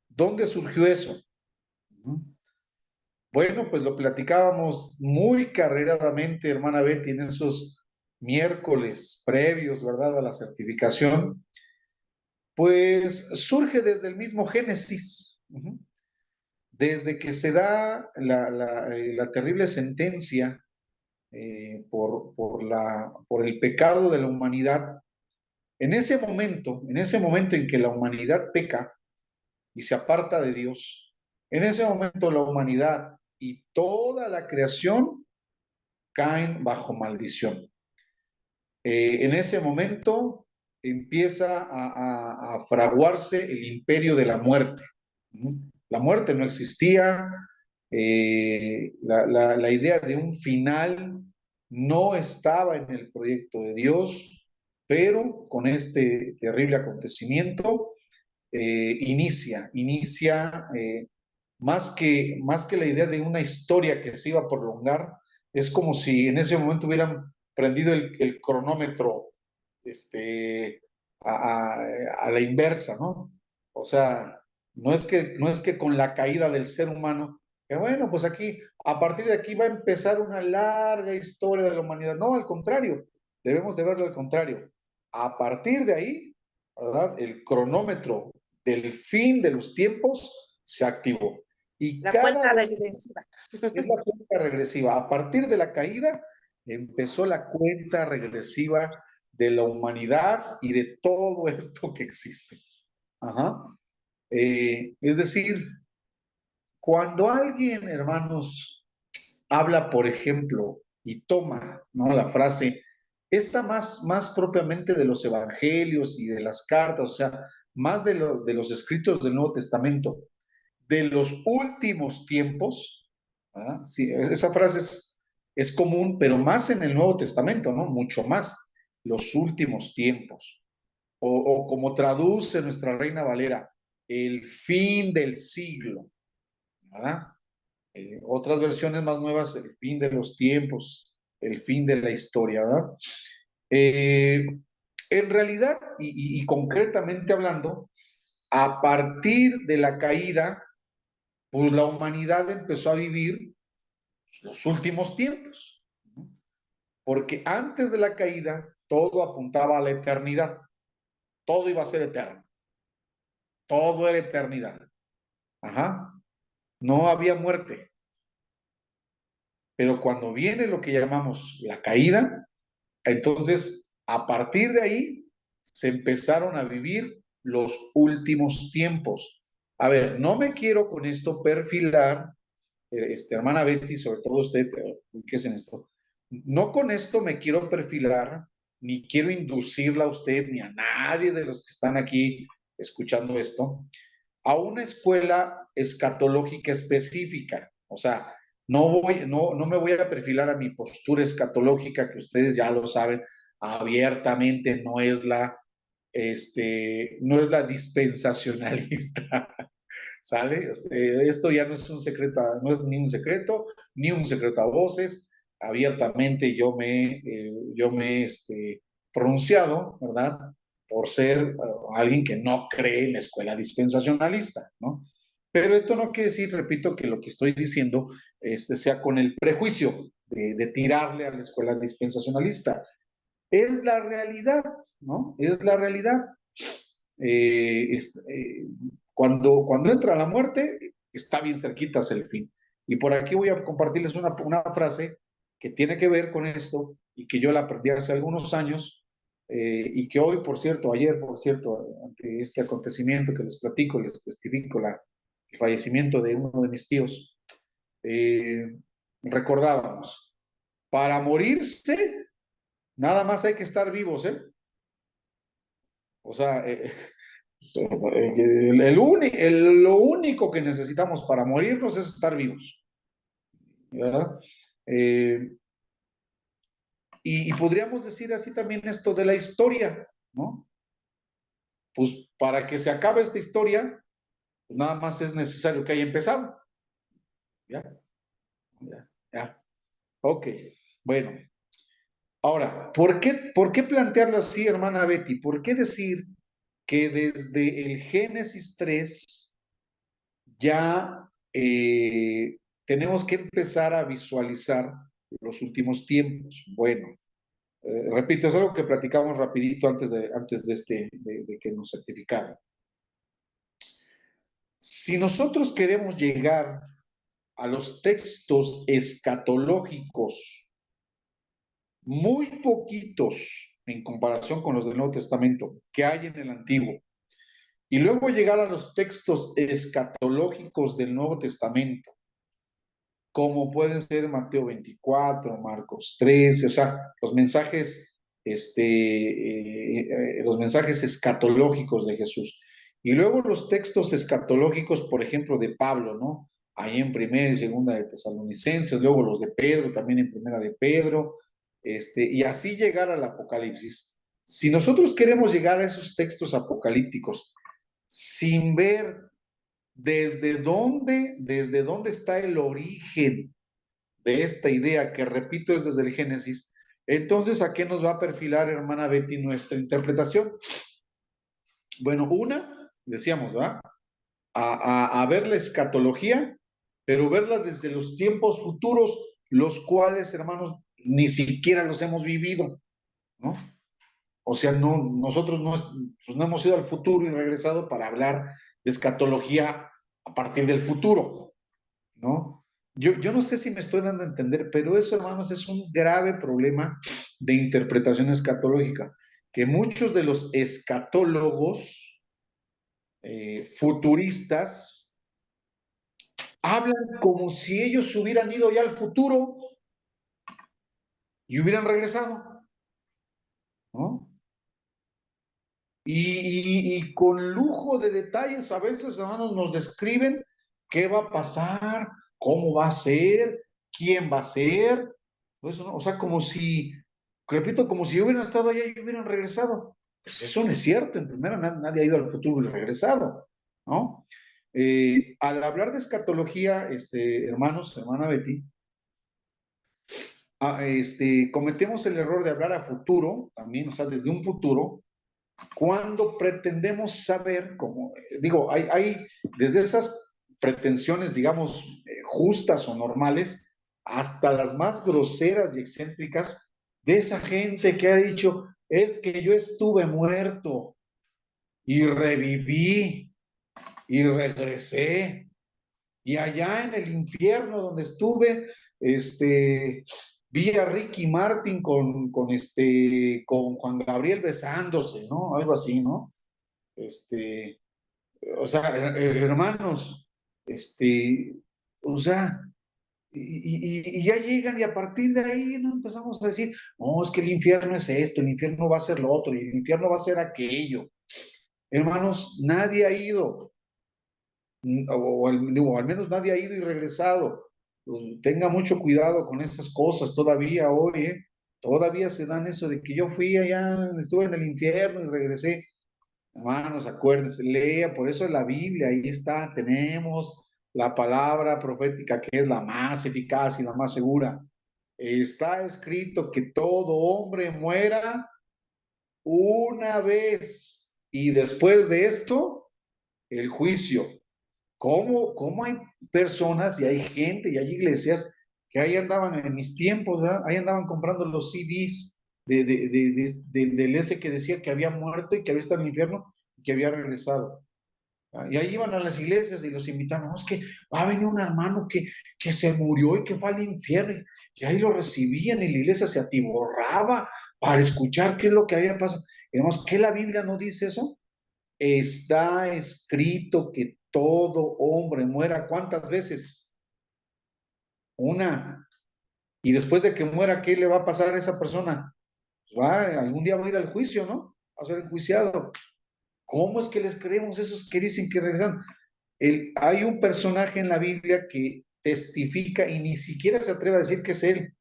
¿Dónde surgió eso? Bueno, pues lo platicábamos muy carreradamente, hermana Betty, en esos miércoles previos, ¿verdad?, a la certificación. Pues surge desde el mismo Génesis, desde que se da la terrible sentencia por el pecado de la humanidad. En ese momento en que la humanidad peca y se aparta de Dios, en ese momento la humanidad y toda la creación caen bajo maldición. En ese momento empieza a fraguarse el imperio de la muerte. La muerte no existía, la idea de un final no estaba en el proyecto de Dios, pero con este terrible acontecimiento inicia más que la idea de una historia que se iba a prolongar. Es como si en ese momento hubieran prendido el cronómetro a la inversa, ¿no? O sea, no es que con la caída del ser humano, que bueno, pues aquí, a partir de aquí va a empezar una larga historia de la humanidad. No, al contrario, debemos de verlo al contrario. A partir de ahí, ¿verdad?, el cronómetro del fin de los tiempos se activó. Y la cuenta regresiva. Es la cuenta regresiva. A partir de la caída empezó la cuenta regresiva de la humanidad y de todo esto que existe. Ajá. Es decir, cuando alguien, hermanos, habla, por ejemplo, y toma, ¿no?, la frase, esta más propiamente de los evangelios y de las cartas, o sea, más de los escritos del Nuevo Testamento, de los últimos tiempos, ¿verdad? Sí, esa frase es común, pero más en el Nuevo Testamento, ¿no? Mucho más, los últimos tiempos. O como traduce nuestra Reina Valera, el fin del siglo, ¿verdad? Otras versiones más nuevas, el fin de los tiempos, el fin de la historia, ¿verdad? En realidad, y concretamente hablando, a partir de la caída, pues la humanidad empezó a vivir los últimos tiempos, ¿no? Porque antes de la caída todo apuntaba a la eternidad, todo iba a ser eterno, todo era eternidad. Ajá. No había muerte. Pero cuando viene lo que llamamos la caída, entonces a partir de ahí se empezaron a vivir los últimos tiempos. A ver, no me quiero con esto perfilar, hermana Betty, sobre todo usted, ¿qué es en esto? No con esto me quiero perfilar, ni quiero inducirla a usted, ni a nadie de los que están aquí escuchando esto, a una escuela escatológica específica. O sea, no me voy a perfilar a mi postura escatológica, que ustedes ya lo saben. abiertamente no es no es la dispensacionalista, ¿sale? Esto ya no es un secreto, no es ni un secreto a voces. Abiertamente yo me he pronunciado, ¿verdad? Por ser alguien que no cree en la escuela dispensacionalista, ¿no? Pero esto no quiere decir, repito, que lo que estoy diciendo sea con el prejuicio de tirarle a la escuela dispensacionalista. Es la realidad, ¿no? Es la realidad. Cuando entra la muerte, está bien cerquita hacia el fin. Y por aquí voy a compartirles una frase que tiene que ver con esto y que yo la aprendí hace algunos años y que hoy, por cierto, ayer, por cierto, ante este acontecimiento que les platico, les testifico el fallecimiento de uno de mis tíos, recordábamos, para morirse, nada más hay que estar vivos, ¿eh? O sea, lo único que necesitamos para morirnos es estar vivos, ¿verdad? Y podríamos decir así también esto de la historia, ¿no? Pues para que se acabe esta historia, pues nada más es necesario que haya empezado. ¿Ya? Ya. Ok, bueno. Ahora, ¿por qué plantearlo así, hermana Betty? ¿Por qué decir que desde el Génesis 3 ya tenemos que empezar a visualizar los últimos tiempos? Bueno, repito, es algo que platicamos rapidito antes de que nos certificaran. Si nosotros queremos llegar a los textos escatológicos, muy poquitos en comparación con los del Nuevo Testamento que hay en el Antiguo, y luego llegar a los textos escatológicos del Nuevo Testamento, como pueden ser Mateo 24, Marcos 13, o sea, los mensajes escatológicos de Jesús. Y luego los textos escatológicos, por ejemplo, de Pablo, ¿no? Ahí en Primera y Segunda de Tesalonicenses, luego los de Pedro, también en Primera de Pedro, y así llegar al Apocalipsis. Si nosotros queremos llegar a esos textos apocalípticos sin ver desde dónde está el origen de esta idea, que repito es desde el Génesis, entonces ¿a qué nos va a perfilar, hermana Betty, nuestra interpretación? Bueno, decíamos, ¿verdad? A ver la escatología, pero verla desde los tiempos futuros, los cuales, hermanos, ni siquiera los hemos vivido, ¿no? O sea, nosotros no hemos ido al futuro y regresado para hablar de escatología a partir del futuro, ¿no? Yo no sé si me estoy dando a entender, pero eso, hermanos, es un grave problema de interpretación escatológica, que muchos de los escatólogos futuristas hablan como si ellos hubieran ido ya al futuro y hubieran regresado, ¿no? Y con lujo de detalles, a veces, hermanos, nos describen qué va a pasar, cómo va a ser, quién va a ser. Pues, ¿no? O sea, repito, como si hubieran estado allá y hubieran regresado. Pues eso no es cierto. En primera, nadie ha ido al futuro y regresado, ¿no? Al hablar de escatología, hermanos, hermana Betty, cometemos el error de hablar a futuro, también, o sea, desde un futuro, cuando pretendemos saber, como digo, hay desde esas pretensiones, digamos, justas o normales, hasta las más groseras y excéntricas de esa gente que ha dicho, es que yo estuve muerto y reviví y regresé, y allá en el infierno donde estuve, vi a Ricky Martin con Juan Gabriel besándose, ¿no? Algo así, ¿no? O sea, hermanos, o sea, y ya llegan y a partir de ahí no empezamos a decir, no, es que el infierno es esto, el infierno va a ser lo otro, y el infierno va a ser aquello. Hermanos, nadie ha ido, o al menos nadie ha ido y regresado. Pues, tenga mucho cuidado con esas cosas todavía hoy, Todavía se dan eso de que yo fui allá, estuve en el infierno y regresé. Hermanos, acuérdense, lea, por eso la Biblia, ahí está, tenemos la palabra profética que es la más eficaz y la más segura. Está escrito que todo hombre muera una vez y después de esto, el juicio. ¿Cómo hay personas y hay gente y hay iglesias que ahí andaban en mis tiempos, ¿verdad? Ahí andaban comprando los CDs del ese que decía que había muerto y que había estado en el infierno y que había regresado. Y ahí iban a las iglesias y los invitaban, no, es que va a venir un hermano que se murió y que fue al infierno, y ahí lo recibían y la iglesia se atiborraba para escuchar qué es lo que había pasado. Digamos, ¿qué la Biblia no dice eso? Está escrito que todo hombre muera, ¿cuántas veces? Una. Y después de que muera, ¿qué le va a pasar a esa persona? Pues algún día va a ir al juicio, ¿no? Va a ser enjuiciado. ¿Cómo es que les creemos esos que dicen que regresaron? Hay un personaje en la Biblia que testifica y ni siquiera se atreve a decir que es él,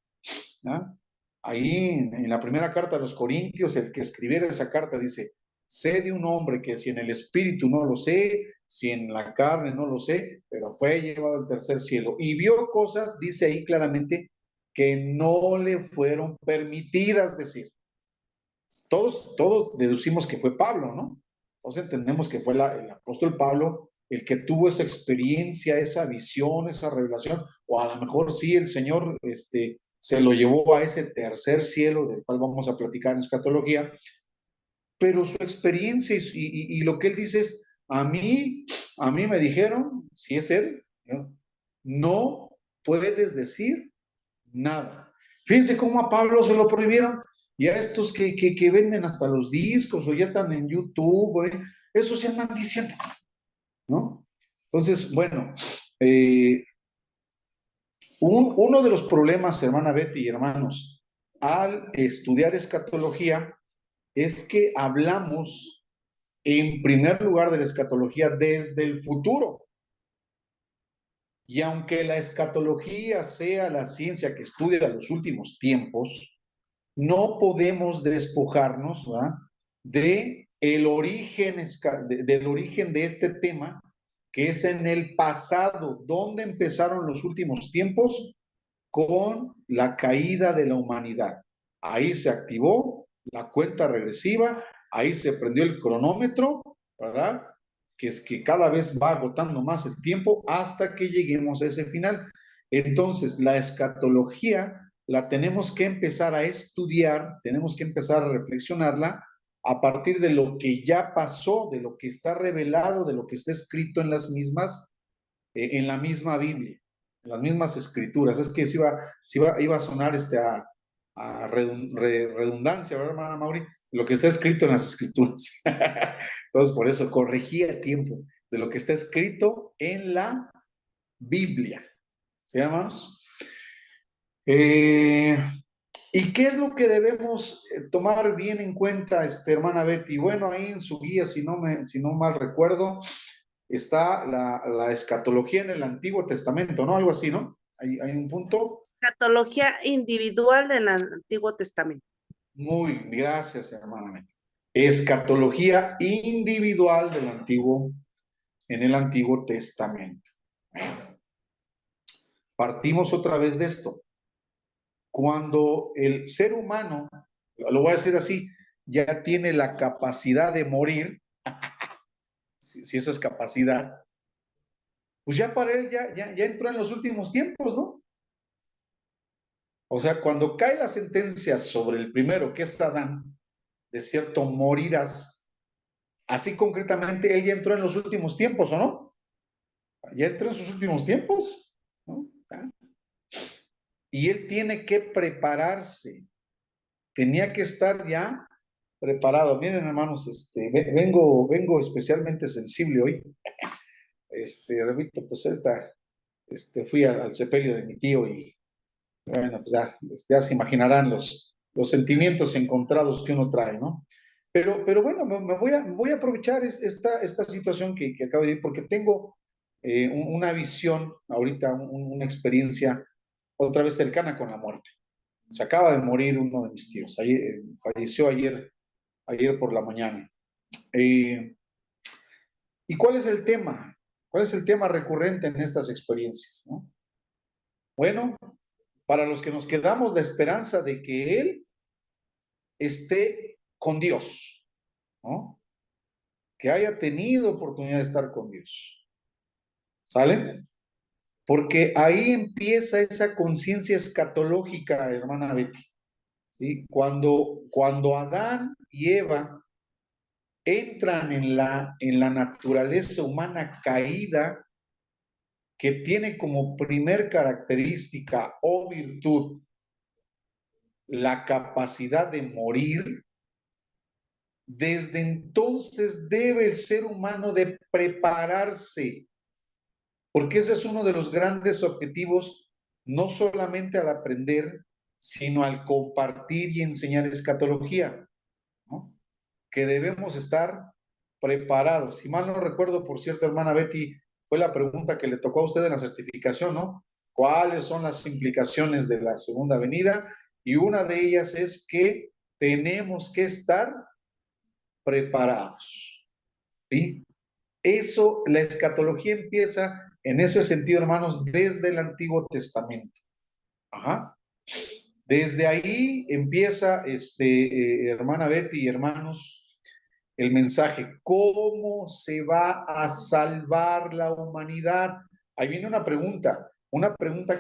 ¿no? Ahí en la primera carta a los Corintios, el que escribiera esa carta dice, sé de un hombre que si en el espíritu no lo sé, si en la carne no lo sé, pero fue llevado al tercer cielo y vio cosas, dice ahí claramente, que no le fueron permitidas decir. Todos deducimos que fue Pablo, ¿no? Entonces entendemos que fue el apóstol Pablo el que tuvo esa experiencia, esa visión, esa revelación, o a lo mejor sí el Señor se lo llevó a ese tercer cielo del cual vamos a platicar en escatología, pero su experiencia y lo que él dice es, a mí me dijeron, si es él, no puedes decir nada. Fíjense cómo a Pablo se lo prohibieron y a estos que venden hasta los discos o ya están en YouTube, eso se andan diciendo, ¿no? Entonces, bueno, uno de los problemas, hermana Betty y hermanos, al estudiar escatología es que hablamos en primer lugar de la escatología desde el futuro. Y aunque la escatología sea la ciencia que estudia los últimos tiempos, no podemos despojarnos, ¿verdad?, de el origen, del origen de este tema, que es en el pasado. ¿Dónde empezaron los últimos tiempos? Con la caída de la humanidad. Ahí se activó la cuenta regresiva, ahí se prendió el cronómetro, ¿verdad? Que es que cada vez va agotando más el tiempo hasta que lleguemos a ese final. Entonces, la escatología la tenemos que empezar a estudiar, tenemos que empezar a reflexionarla a partir de lo que ya pasó, de lo que está revelado, de lo que está escrito en las mismas, en la misma Biblia, en las mismas escrituras. Es que iba a sonar a redundancia, ¿verdad, hermana Mauri? Lo que está escrito en las escrituras. Entonces, por eso corregí a tiempo de lo que está escrito en la Biblia. ¿Sí, hermanos? ¿Y qué es lo que debemos tomar bien en cuenta, hermana Betty? Bueno, ahí en su guía, si no mal recuerdo, está la escatología en el Antiguo Testamento, ¿no? Algo así, ¿no? Hay un punto. Escatología individual del Antiguo Testamento. Muy, gracias, hermana Betty. Escatología individual en el Antiguo Testamento. Partimos otra vez de esto. Cuando el ser humano, lo voy a decir así, ya tiene la capacidad de morir, si eso es capacidad, pues ya para él ya entró en los últimos tiempos, ¿no? O sea, cuando cae la sentencia sobre el primero, que es Adán, de cierto morirás, así concretamente él ya entró en los últimos tiempos, ¿o no? Ya entró en sus últimos tiempos, ¿no? Y él tiene que prepararse, tenía que estar ya preparado. Miren, hermanos, vengo especialmente sensible hoy. Repito, pues ahorita fui al sepelio de mi tío y bueno, pues ya se imaginarán los sentimientos encontrados que uno trae, ¿no? Pero bueno, me voy a aprovechar esta situación que acabo de ir porque tengo una visión ahorita, una experiencia otra vez cercana con la muerte. Se acaba de morir uno de mis tíos, falleció ayer por la mañana. ¿Y cuál es el tema? ¿Cuál es el tema recurrente en estas experiencias, ¿no? Bueno, para los que nos quedamos la esperanza de que Él esté con Dios, ¿no? Que haya tenido oportunidad de estar con Dios. ¿Sale? Porque ahí empieza esa conciencia escatológica, hermana Betty. ¿Sí? Cuando Adán y Eva entran en la naturaleza humana caída, que tiene como primer característica o virtud la capacidad de morir, desde entonces debe el ser humano de prepararse, porque ese es uno de los grandes objetivos, no solamente al aprender, sino al compartir y enseñar escatología, ¿no? Que debemos estar preparados. Si mal no recuerdo, por cierto, hermana Betty, fue la pregunta que le tocó a usted en la certificación, ¿no? ¿Cuáles son las implicaciones de la segunda venida? Y una de ellas es que tenemos que estar preparados, ¿sí? Eso, la escatología empieza en ese sentido, hermanos, desde el Antiguo Testamento. Ajá. Desde ahí empieza, hermana Betty y hermanos, el mensaje, ¿cómo se va a salvar la humanidad? Ahí viene una pregunta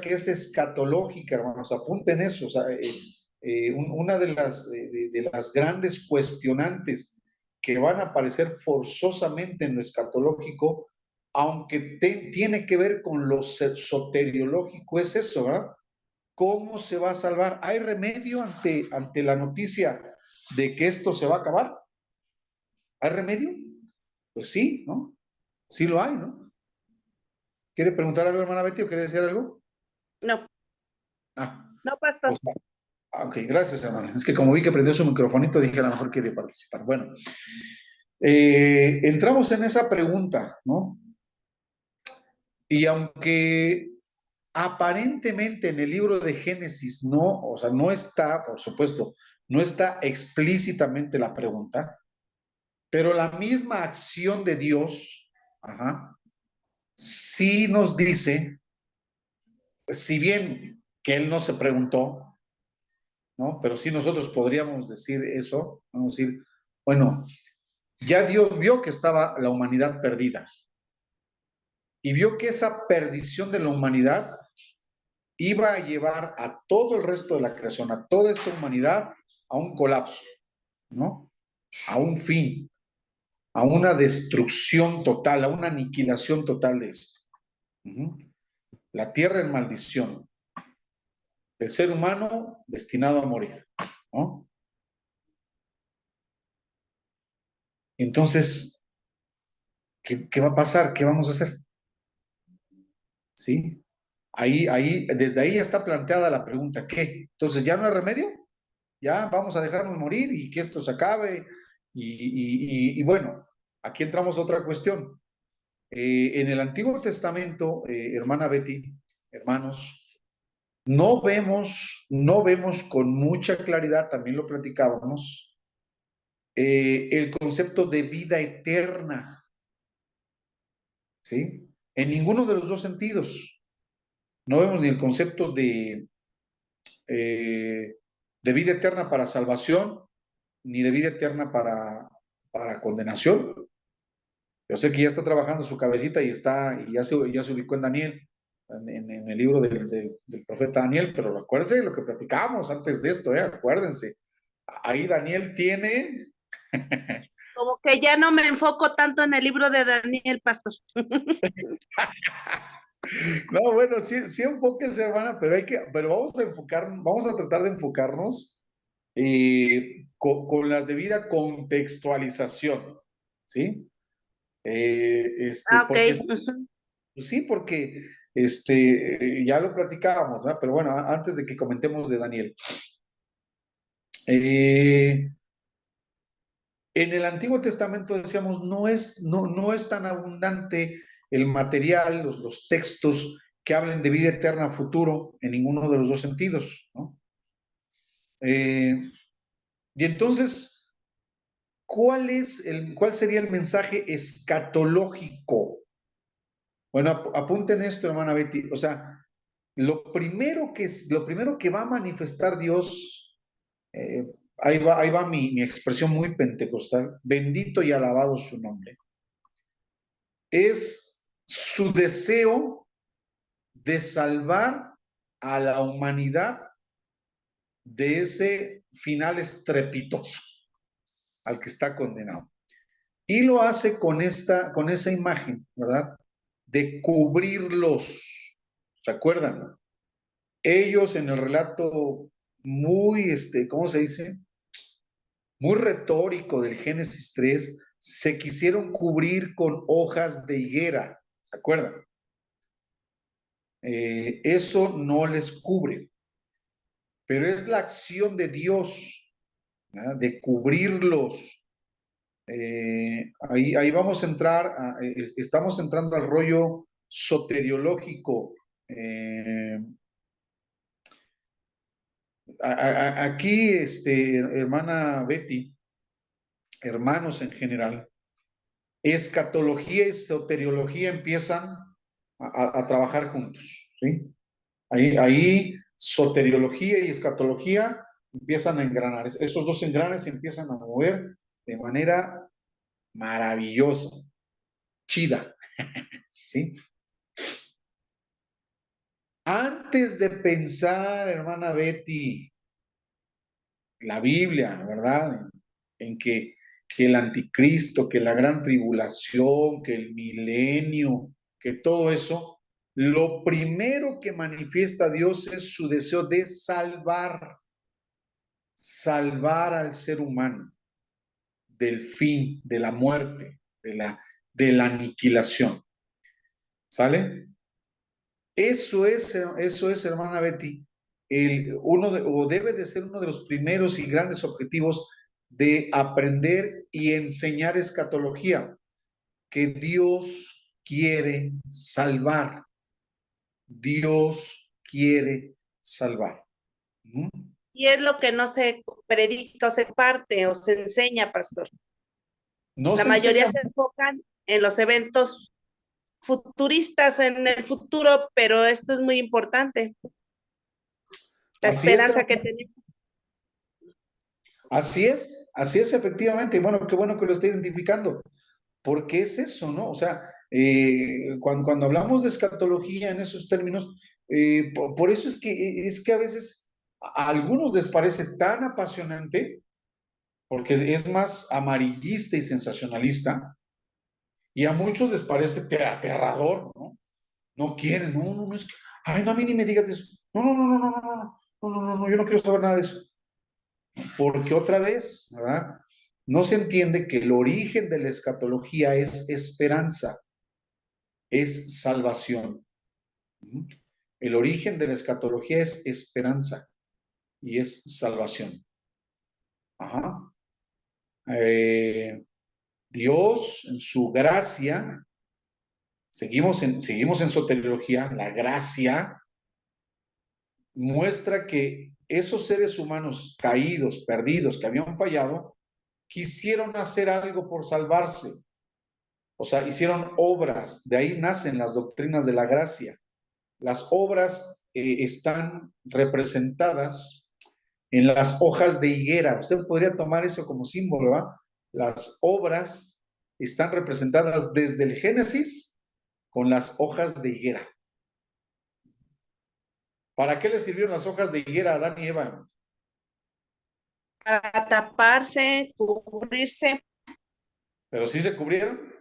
que es escatológica, hermanos, apunten eso, o sea, una de las grandes cuestionantes que van a aparecer forzosamente en lo escatológico, aunque tiene que ver con lo soteriológico, es eso, ¿verdad? ¿Cómo se va a salvar? ¿Hay remedio ante la noticia de que esto se va a acabar? ¿Hay remedio? Pues sí, ¿no? Sí lo hay, ¿no? ¿Quiere preguntar algo, hermana Betty, o quiere decir algo? No, Ah, no, pastor. pues, ok, gracias, hermana. Es que como vi que prendió su microfonito, dije a lo mejor quiere participar. Bueno, entramos en esa pregunta, ¿no? Y aunque aparentemente en el libro de Génesis no, o sea, no está, por supuesto, no está explícitamente la pregunta, pero la misma acción de Dios, ajá, sí nos dice, si bien que él no se preguntó, ¿no? Pero sí nosotros podríamos decir eso, vamos a decir, bueno, ya Dios vio que estaba la humanidad perdida y vio que esa perdición de la humanidad iba a llevar a todo el resto de la creación, a toda esta humanidad, a un colapso, ¿no? A un fin, a una destrucción total, a una aniquilación total de esto. La tierra en maldición, el ser humano destinado a morir, ¿no? Entonces, ¿qué va a pasar? ¿Qué vamos a hacer? ¿Sí? Desde ahí ya está planteada la pregunta, ¿qué? Entonces, ¿ya no hay remedio? ¿Ya vamos a dejarnos morir y que esto se acabe? Y bueno, aquí entramos a otra cuestión. En el Antiguo Testamento, hermana Betty, hermanos, no vemos con mucha claridad, también lo platicábamos, el concepto de vida eterna, ¿sí? En ninguno de los dos sentidos. No vemos ni el concepto de vida eterna para salvación, ni de vida eterna para condenación. Yo sé que ya está trabajando su cabecita y ya se ubicó en Daniel, en el libro del profeta Daniel, pero acuérdense de lo que platicábamos antes de esto, acuérdense. Ahí Daniel tiene... Como que ya no me enfoco tanto en el libro de Daniel, pastor. No, bueno, sí enfóquense, hermana, pero vamos a tratar de enfocarnos con las debida contextualización, ¿sí? Ok. Porque, pues sí, porque ya lo platicábamos, ¿verdad? Pero bueno, antes de que comentemos de Daniel. En el Antiguo Testamento decíamos, no es tan abundante el material, los textos que hablen de vida eterna futuro en ninguno de los dos sentidos, ¿no? Y entonces, ¿cuál sería el mensaje escatológico? Bueno, apunten esto, hermana Betty. O sea, lo primero que va a manifestar Dios, ahí va mi expresión muy pentecostal, bendito y alabado su nombre, es su deseo de salvar a la humanidad de ese final estrepitoso al que está condenado. Y lo hace con esa imagen, ¿verdad? De cubrirlos. ¿Se acuerdan? Ellos en el relato muy, ¿cómo se dice? Muy retórico del Génesis 3, se quisieron cubrir con hojas de higuera. ¿Se acuerdan? Eso no les cubre, pero es la acción de Dios, ¿verdad? De cubrirlos. Ahí vamos a entrar, estamos entrando al rollo soteriológico. Aquí, hermana Betty, hermanos en general, escatología y soteriología empiezan a trabajar juntos, ¿sí? Ahí soteriología y escatología empiezan a engranar. Esos dos engranes se empiezan a mover de manera maravillosa, chida, ¿sí? Antes de pensar, hermana Betty, la Biblia, ¿verdad? En que el anticristo, que la gran tribulación, que el milenio, que todo eso, lo primero que manifiesta Dios es su deseo de salvar al ser humano del fin, de la muerte, de la aniquilación. ¿Sale? Eso es, hermana Betty, o debe de ser uno de los primeros y grandes objetivos de aprender y enseñar escatología, que Dios quiere salvar. Dios quiere salvar. ¿Mm? Y es lo que no se predica o se parte o se enseña, pastor. No La se mayoría enseña. se enfocan en los eventos futuristas en el futuro, pero esto es muy importante. La Así es, esperanza que tenemos. así es efectivamente. Y bueno, qué bueno que lo esté identificando, porque es eso, ¿no? O sea, cuando hablamos de escatología en esos términos, por eso es que a veces a algunos les parece tan apasionante, porque es más amarillista y sensacionalista, y a muchos les parece aterrador, ¿no? No quieren, no, es que, ay, no, a mí ni me digas de eso. No, yo no quiero saber nada de eso. Porque otra vez, ¿verdad? No se entiende que el origen de la escatología es esperanza, es salvación. El origen de la escatología es esperanza y es salvación. Ajá. Dios, en su gracia, seguimos en soteriología, la gracia muestra que esos seres humanos caídos, perdidos, que habían fallado, quisieron hacer algo por salvarse. O sea, hicieron obras, de ahí nacen las doctrinas de la gracia. Las obras están representadas en las hojas de higuera. Usted podría tomar eso como símbolo, ¿verdad? Las obras están representadas desde el Génesis con las hojas de higuera. ¿Para qué les sirvieron las hojas de higuera a Adán y Eva? Para taparse, cubrirse. Pero sí se cubrieron.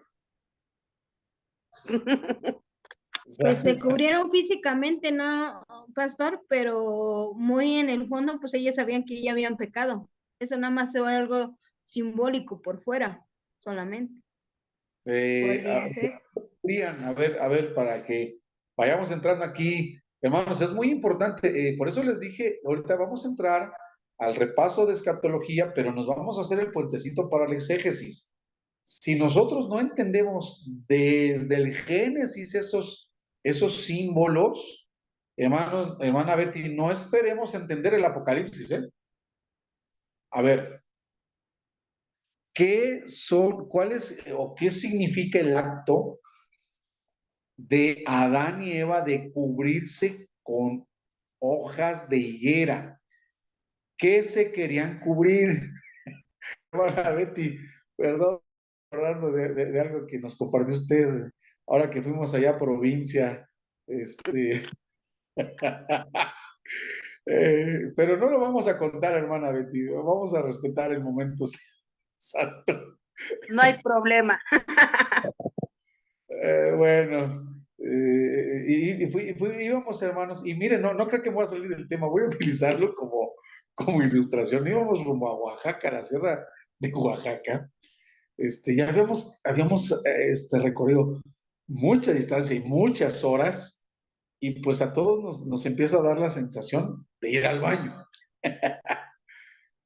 Pues se cubrieron físicamente, ¿no, pastor? Pero muy en el fondo, pues ellos sabían que ya habían pecado. Eso nada más fue algo simbólico por fuera, solamente. Podría ser. A ver, para que vayamos entrando aquí, hermanos, es muy importante, por eso les dije, ahorita vamos a entrar al repaso de escatología, pero nos vamos a hacer el puentecito para el exégesis. Si nosotros no entendemos desde el Génesis esos símbolos, hermana Betty, no esperemos entender el Apocalipsis, ¿eh? A ver, cuál es o qué significa el acto de Adán y Eva de cubrirse con hojas de higuera? ¿Qué se querían cubrir? Hermana Betty, perdón, hablando de algo que nos compartió usted ahora que fuimos allá a provincia, este, pero no lo vamos a contar, hermana Betty, vamos a respetar el momento santo. No hay problema. Bueno, íbamos, hermanos, y miren, no creo que me voy a salir del tema, voy a utilizarlo como ilustración. Íbamos rumbo a Oaxaca, a la sierra de Oaxaca. Ya habíamos recorrido mucha distancia y muchas horas, y pues a todos nos empieza a dar la sensación de ir al baño.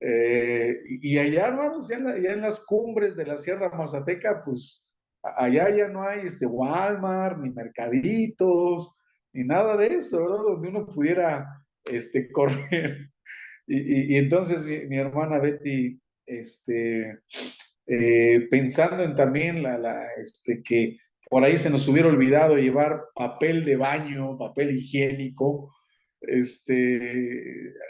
Y allá, hermanos, ya en las cumbres de la Sierra Mazateca, pues allá ya no hay Walmart, ni mercaditos, ni nada de eso, ¿verdad? Donde uno pudiera correr. Y entonces mi hermana Betty, pensando en también que por ahí se nos hubiera olvidado llevar papel de baño, papel higiénico,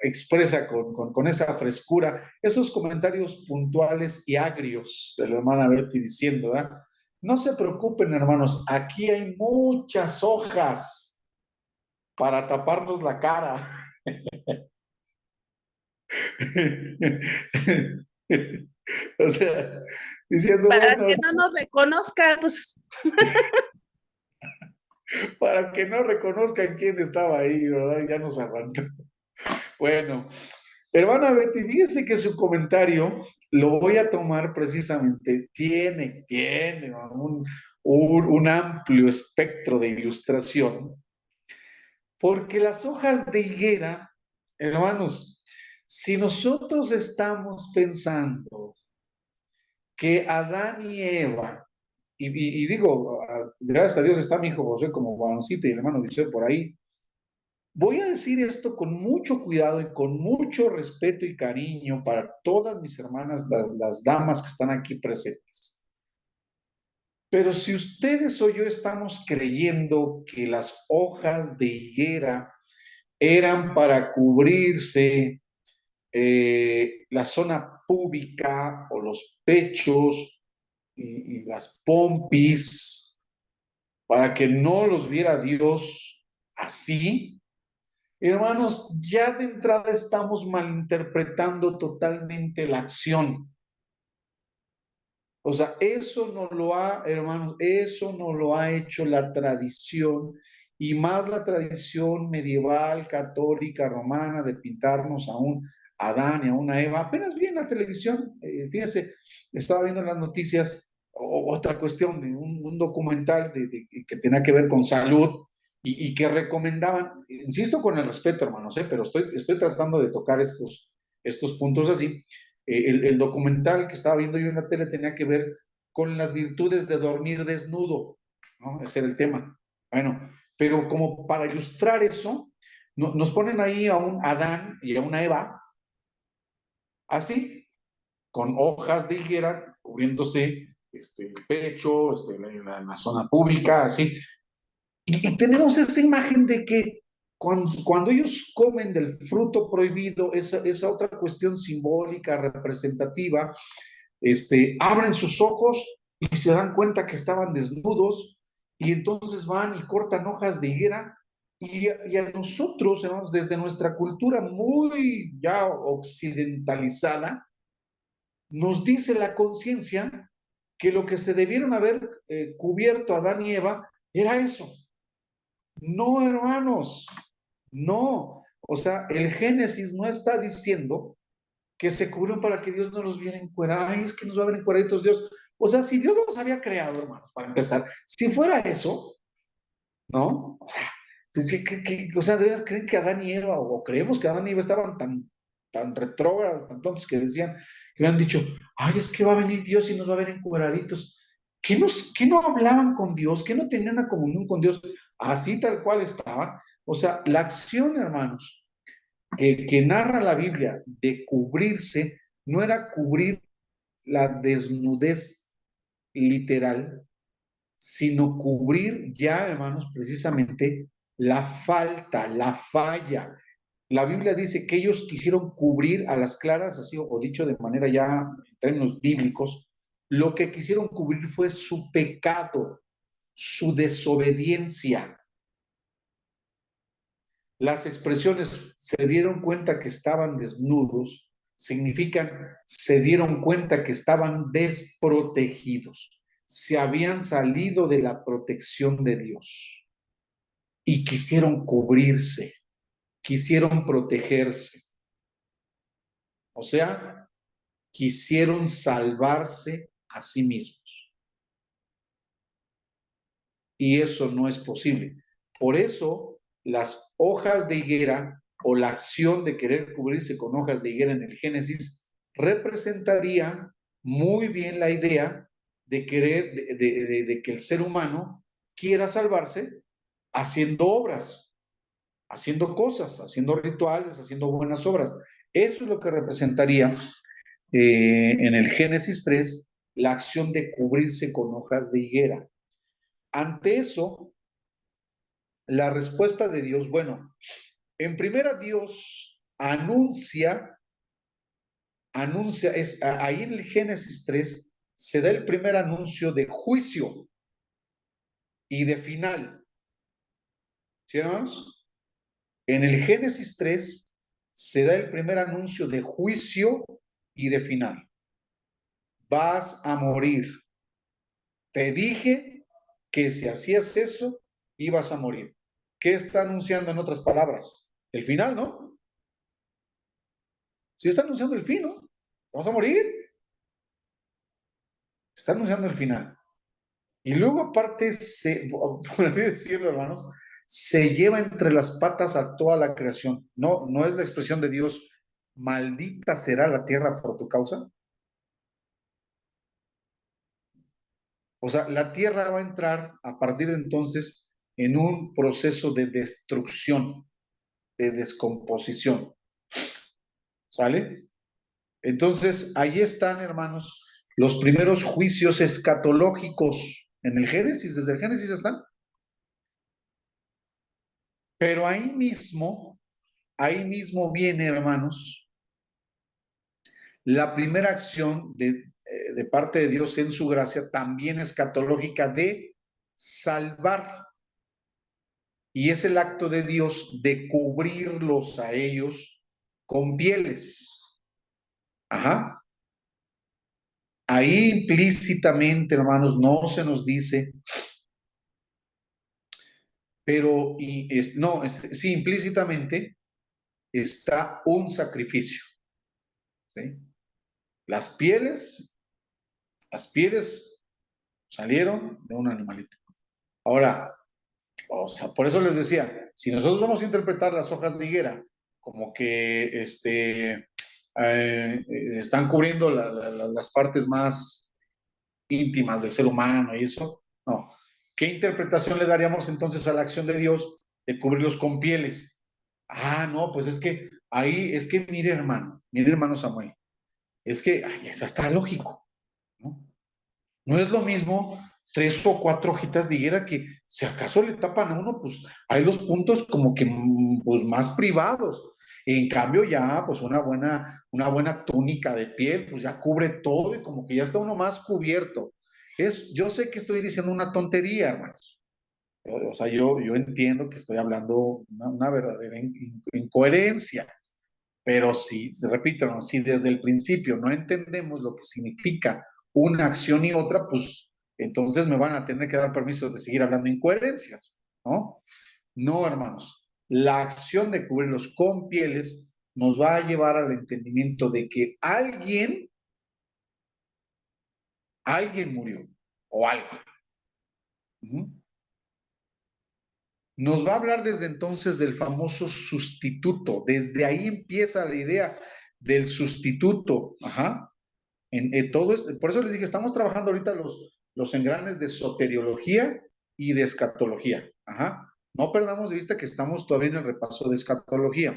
expresa con esa frescura esos comentarios puntuales y agrios de la hermana Betty diciendo, ¿verdad? No se preocupen, hermanos, aquí hay muchas hojas para taparnos la cara. O sea, diciendo, Para bueno, que no nos reconozca, pues. para que no reconozcan quién estaba ahí, ¿verdad? Ya nos aguantó. Bueno, hermana Betty, fíjese que su comentario lo voy a tomar precisamente, tiene un amplio espectro de ilustración, porque las hojas de higuera, hermanos, si nosotros estamos pensando que Adán y Eva, y digo, gracias a Dios está mi hijo José como varoncito y el hermano José por ahí. Voy a decir esto con mucho cuidado y con mucho respeto y cariño para todas mis hermanas, las damas que están aquí presentes. Pero si ustedes o yo estamos creyendo que las hojas de higuera eran para cubrirse la zona púbica o los pechos y las pompis, para que no los viera Dios así, hermanos, ya de entrada estamos malinterpretando totalmente la acción. O sea, hermanos, eso no lo ha hecho la tradición, y más la tradición medieval, católica, romana, de pintarnos a un Adán y a una Eva. Apenas vi en la televisión, fíjense, estaba viendo en las noticias otra cuestión de un documental que tenía que ver con salud y que recomendaban, insisto con el respeto, hermanos, pero estoy tratando de tocar estos puntos así. El documental que estaba viendo yo en la tele tenía que ver con las virtudes de dormir desnudo, ¿no? Ese era el tema. Bueno, pero como para ilustrar eso, nos ponen ahí a un Adán y a una Eva, así, con hojas de higuera cubriéndose el pecho, la zona pública, así. Y tenemos esa imagen de que cuando ellos comen del fruto prohibido, esa otra cuestión simbólica, representativa, abren sus ojos y se dan cuenta que estaban desnudos, y entonces van y cortan hojas de higuera, y a nosotros, hermanos, desde nuestra cultura muy ya occidentalizada, nos dice la conciencia que lo que se debieron haber cubierto Adán y Eva era eso. No, hermanos, no. O sea, el Génesis no está diciendo que se cubrieron para que Dios no los viera encuerados. Ay, es que nos va a ver encueraditos Dios. O sea, si Dios los había creado, hermanos, para empezar, si fuera eso, ¿no? O sea, o sea, ¿de veras creen que Adán y Eva, o creemos que Adán y Eva estaban tan retrógrados, tan tontos, que decían, que habían dicho, ay, es que va a venir Dios y nos va a ver encueraditos? ¿Qué no hablaban con Dios? ¿Qué no tenían una comunión con Dios? Así tal cual estaban. O sea, la acción, hermanos, que narra la Biblia de cubrirse no era cubrir la desnudez literal, sino cubrir ya, hermanos, precisamente la falta, la falla. La Biblia dice que ellos quisieron cubrir a las claras, así o dicho de manera ya en términos bíblicos, lo que quisieron cubrir fue su pecado, su desobediencia. Las expresiones se dieron cuenta que estaban desnudos, significan se dieron cuenta que estaban desprotegidos, se habían salido de la protección de Dios y quisieron cubrirse, quisieron protegerse. O sea, quisieron salvarse a sí mismos. Y eso no es posible. Por eso, las hojas de higuera o la acción de querer cubrirse con hojas de higuera en el Génesis representaría muy bien la idea de querer, de que el ser humano quiera salvarse haciendo obras, haciendo cosas, haciendo rituales, haciendo buenas obras. Eso es lo que representaría en el Génesis 3 la acción de cubrirse con hojas de higuera. Ante eso, la respuesta de Dios, bueno, en primera Dios anuncia, ahí en el Génesis 3 se da el primer anuncio de juicio y de final. ¿Sí, hermanos? En el Génesis 3 se da el primer anuncio de juicio y de final. Vas a morir. Te dije que si hacías eso, ibas a morir. ¿Qué está anunciando en otras palabras? El final, ¿no? Sí está anunciando el fin, ¿no? Vamos a morir. Está anunciando el final. Y luego aparte, por así decirlo, hermanos, se lleva entre las patas a toda la creación. No, no es la expresión de Dios, maldita será la tierra por tu causa. O sea, la tierra va a entrar a partir de entonces en un proceso de destrucción, de descomposición. ¿Sale? Entonces, ahí están, hermanos, los primeros juicios escatológicos en el Génesis, desde el Génesis están. Pero ahí mismo viene, hermanos, la primera acción de parte de Dios en su gracia, también escatológica, de salvar. Y es el acto de Dios de cubrirlos a ellos con pieles. Ajá. Ahí implícitamente, hermanos, no se nos dice, pero sí, implícitamente está un sacrificio. ¿Sí? Las pieles salieron de un animalito. Ahora, o sea, por eso les decía, si nosotros vamos a interpretar las hojas de higuera como que están cubriendo las partes más íntimas del ser humano y eso, no. ¿Qué interpretación le daríamos entonces a la acción de Dios de cubrirlos con pieles? Ah, no, pues es que ahí, es que mire hermano Samuel, es que eso está lógico, ¿no? No es lo mismo 3 o 4 hojitas de higuera que si acaso le tapan a uno, pues hay los puntos como que pues, más privados. En cambio ya, pues una buena túnica de piel, pues ya cubre todo y como que ya está uno más cubierto. Yo sé que estoy diciendo una tontería, hermanos. O sea, yo entiendo que estoy hablando una verdadera incoherencia, pero si, se repito, ¿no? Si desde el principio no entendemos lo que significa una acción y otra, pues entonces me van a tener que dar permiso de seguir hablando incoherencias, ¿no? No, hermanos. La acción de cubrirlos con pieles nos va a llevar al entendimiento de que alguien murió o algo. Nos va a hablar desde entonces del famoso sustituto. Desde ahí empieza la idea del sustituto. Ajá. Por eso les dije, estamos trabajando ahorita los engranes de soteriología y de escatología. Ajá. No perdamos de vista que estamos todavía en el repaso de escatología,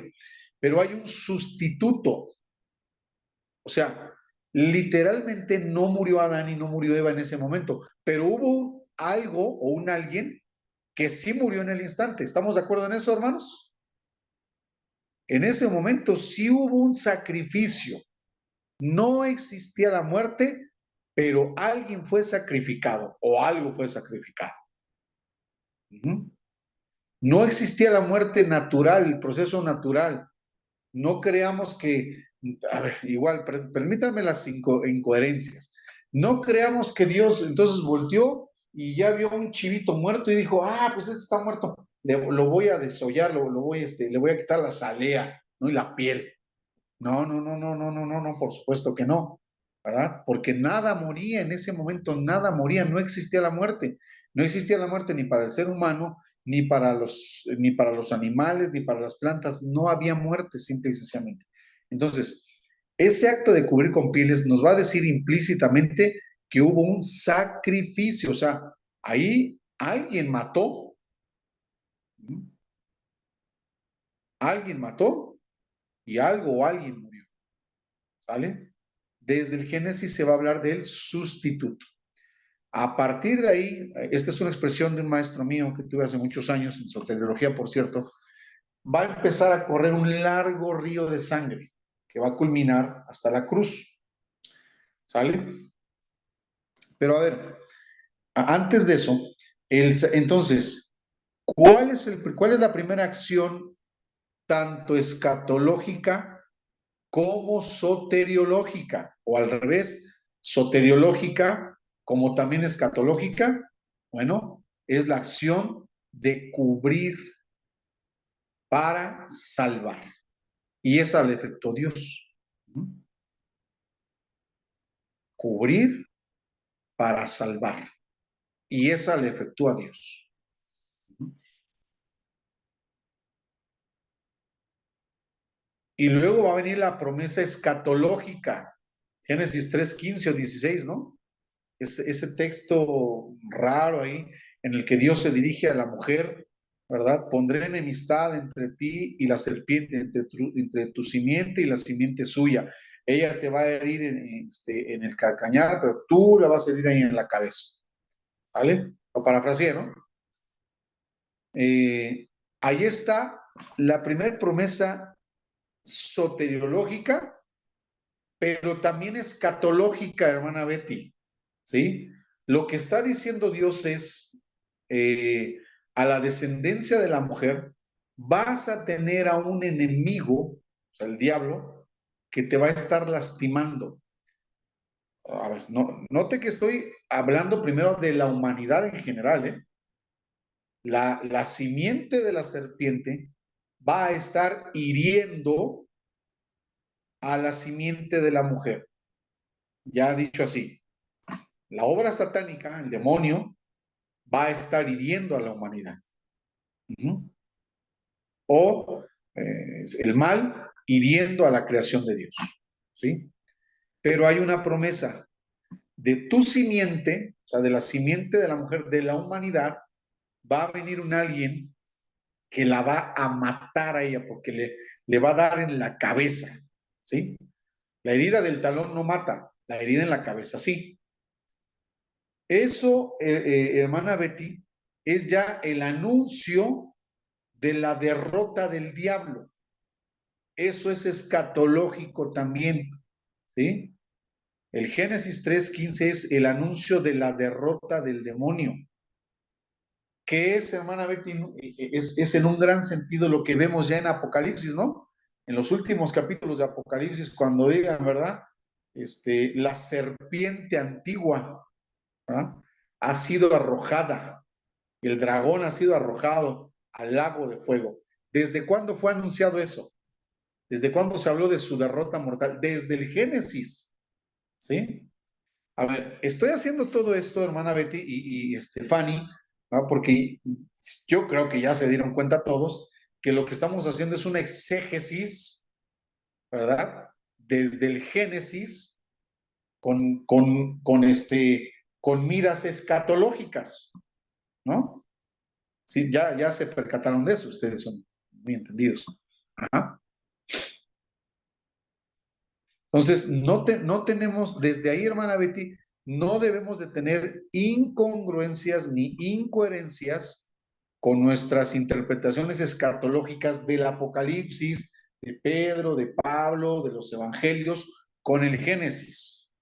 pero hay un sustituto. O sea, literalmente no murió Adán y no murió Eva en ese momento, pero hubo algo o un alguien que sí murió en el instante. ¿Estamos de acuerdo en eso, hermanos? En ese momento sí hubo un sacrificio. No existía la muerte, pero alguien fue sacrificado o algo fue sacrificado. No existía la muerte natural, el proceso natural. No creamos que, a ver, igual, permítanme las incoherencias. No creamos que Dios entonces volteó y ya vio un chivito muerto y dijo, pues este está muerto, lo voy a desollar, le voy a quitar la salea, ¿no? Y la piel. No, no, no, no, no, no, no, no, por supuesto que no, ¿verdad? Porque nada moría en ese momento, nada moría, no existía la muerte. No existía la muerte ni para el ser humano, ni para los animales, ni para las plantas, no había muerte, simple y sencillamente. Entonces, ese acto de cubrir con pieles nos va a decir implícitamente que hubo un sacrificio, o sea, ahí alguien mató, alguien mató y algo o alguien murió, ¿vale? Desde el Génesis se va a hablar del sustituto. A partir de ahí, esta es una expresión de un maestro mío que tuve hace muchos años en soteriología, por cierto, va a empezar a correr un largo río de sangre que va a culminar hasta la cruz. ¿Sale? Pero a ver, antes de eso, entonces, ¿cuál es la primera acción tanto escatológica como soteriológica? O al revés, soteriológica como también escatológica. Bueno, es la acción de cubrir para salvar. Y esa la efectuó Dios. Cubrir para salvar. Y esa la efectúa Dios. Y luego va a venir la promesa escatológica. Génesis 3, 15 o 16, ¿no? Ese texto raro ahí en el que Dios se dirige a la mujer, ¿verdad? Pondré enemistad entre ti y la serpiente, entre tu simiente y la simiente suya. Ella te va a herir en el calcañar, pero tú la vas a herir ahí en la cabeza. ¿Vale? Lo parafraseé, ¿no? Ahí está la primera promesa soteriológica, pero también escatológica, hermana Betty. ¿Sí? Lo que está diciendo Dios es, a la descendencia de la mujer, vas a tener a un enemigo, o sea, el diablo, que te va a estar lastimando. A ver, note que estoy hablando primero de la humanidad en general, ¿eh? La simiente de la serpiente va a estar hiriendo a la simiente de la mujer. Ya dicho así, la obra satánica, el demonio, va a estar hiriendo a la humanidad. O el mal hiriendo a la creación de Dios. ¿Sí? Pero hay una promesa de tu simiente, o sea, de la simiente de la mujer, de la humanidad, va a venir un alguien que la va a matar a ella porque le va a dar en la cabeza. ¿Sí? La herida del talón no mata, la herida en la cabeza sí. Eso, hermana Betty, es ya el anuncio de la derrota del diablo. Eso es escatológico también, ¿sí? El Génesis 3:15 es el anuncio de la derrota del demonio. ¿Qué es, hermana Betty? Es en un gran sentido lo que vemos ya en Apocalipsis, ¿no? En los últimos capítulos de Apocalipsis, cuando digan, ¿verdad? La serpiente antigua, ¿verdad? Ha sido arrojada, el dragón ha sido arrojado al lago de fuego. ¿Desde cuándo fue anunciado eso? ¿Desde cuándo se habló de su derrota mortal? Desde el Génesis, ¿sí? A ver, estoy haciendo todo esto, hermana Betty y Fanny, ¿no? Porque yo creo que ya se dieron cuenta todos que lo que estamos haciendo es una exégesis, ¿verdad? Desde el Génesis con miras escatológicas, ¿no? Sí, ya se percataron de eso, ustedes son muy entendidos. Ajá. Entonces, no tenemos, desde ahí, hermana Betty, no debemos de tener incongruencias ni incoherencias con nuestras interpretaciones escatológicas del Apocalipsis, de Pedro, de Pablo, de los Evangelios, con el Génesis.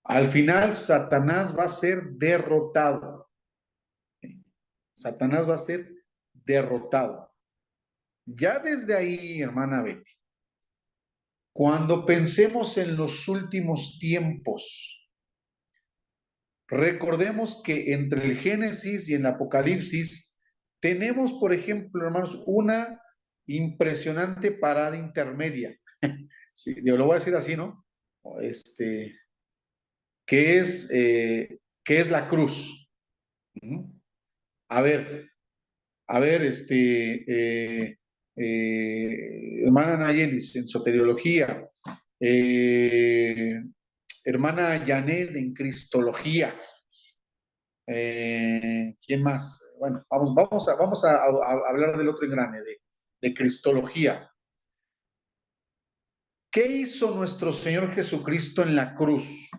Al final, Satanás va a ser derrotado. Satanás va a ser derrotado. Ya desde ahí, hermana Betty, cuando pensemos en los últimos tiempos, recordemos que entre el Génesis y el Apocalipsis tenemos, por ejemplo, hermanos, una impresionante parada intermedia. Sí, yo lo voy a decir así, ¿no? Que es la cruz. A ver, hermana Nayelis en soteriología, hermana Janet en cristología, ¿quién más? Bueno, vamos a hablar del otro engrane, de cristología. ¿Qué hizo nuestro Señor Jesucristo en la cruz?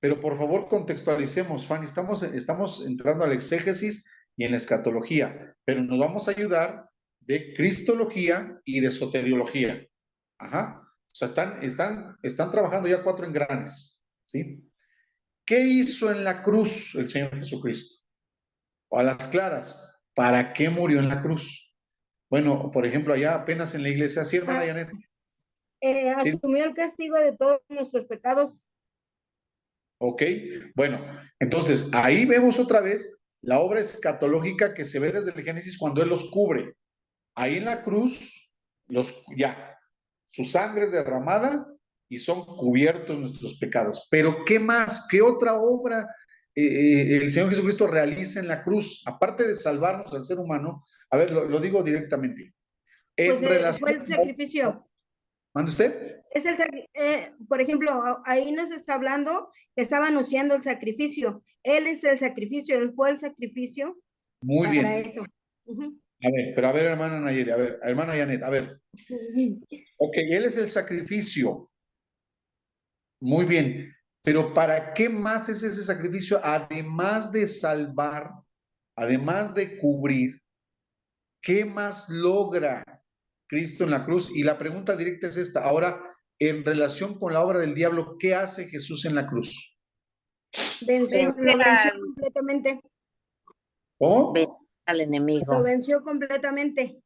Pero por favor contextualicemos, Fanny, estamos entrando al exégesis y en la escatología, pero nos vamos a ayudar de cristología y de soteriología. Ajá. O sea, están trabajando ya 4 engranes, ¿sí? ¿Qué hizo en la cruz el Señor Jesucristo? O a las claras, ¿para qué murió en la cruz? Bueno, por ejemplo, allá apenas en la iglesia, sí, hermana Janet. ¿Sí? Asumió el castigo de todos nuestros pecados. Ok, bueno, entonces ahí vemos otra vez la obra escatológica que se ve desde el Génesis cuando Él los cubre. Ahí en la cruz, su sangre es derramada y son cubiertos nuestros pecados. Pero ¿qué más? ¿Qué otra obra el Señor Jesucristo realiza en la cruz? Aparte de salvarnos al ser humano, a ver, lo digo directamente. Pues fue el sacrificio. ¿Mande usted? Por ejemplo, ahí nos está hablando que estaban anunciando el sacrificio. Él es el sacrificio, él fue el sacrificio. Muy bien. Para eso. A ver, pero a ver, hermana Nayeli, a ver, hermana Janet, a ver. Ok, él es el sacrificio. Muy bien. Pero ¿para qué más es ese sacrificio? Además de salvar, además de cubrir, ¿qué más logra Cristo en la cruz? Y la pregunta directa es esta. Ahora, en relación con la obra del diablo, ¿qué hace Jesús en la cruz? Lo venció completamente. ¿Cómo? Al enemigo. Lo venció completamente.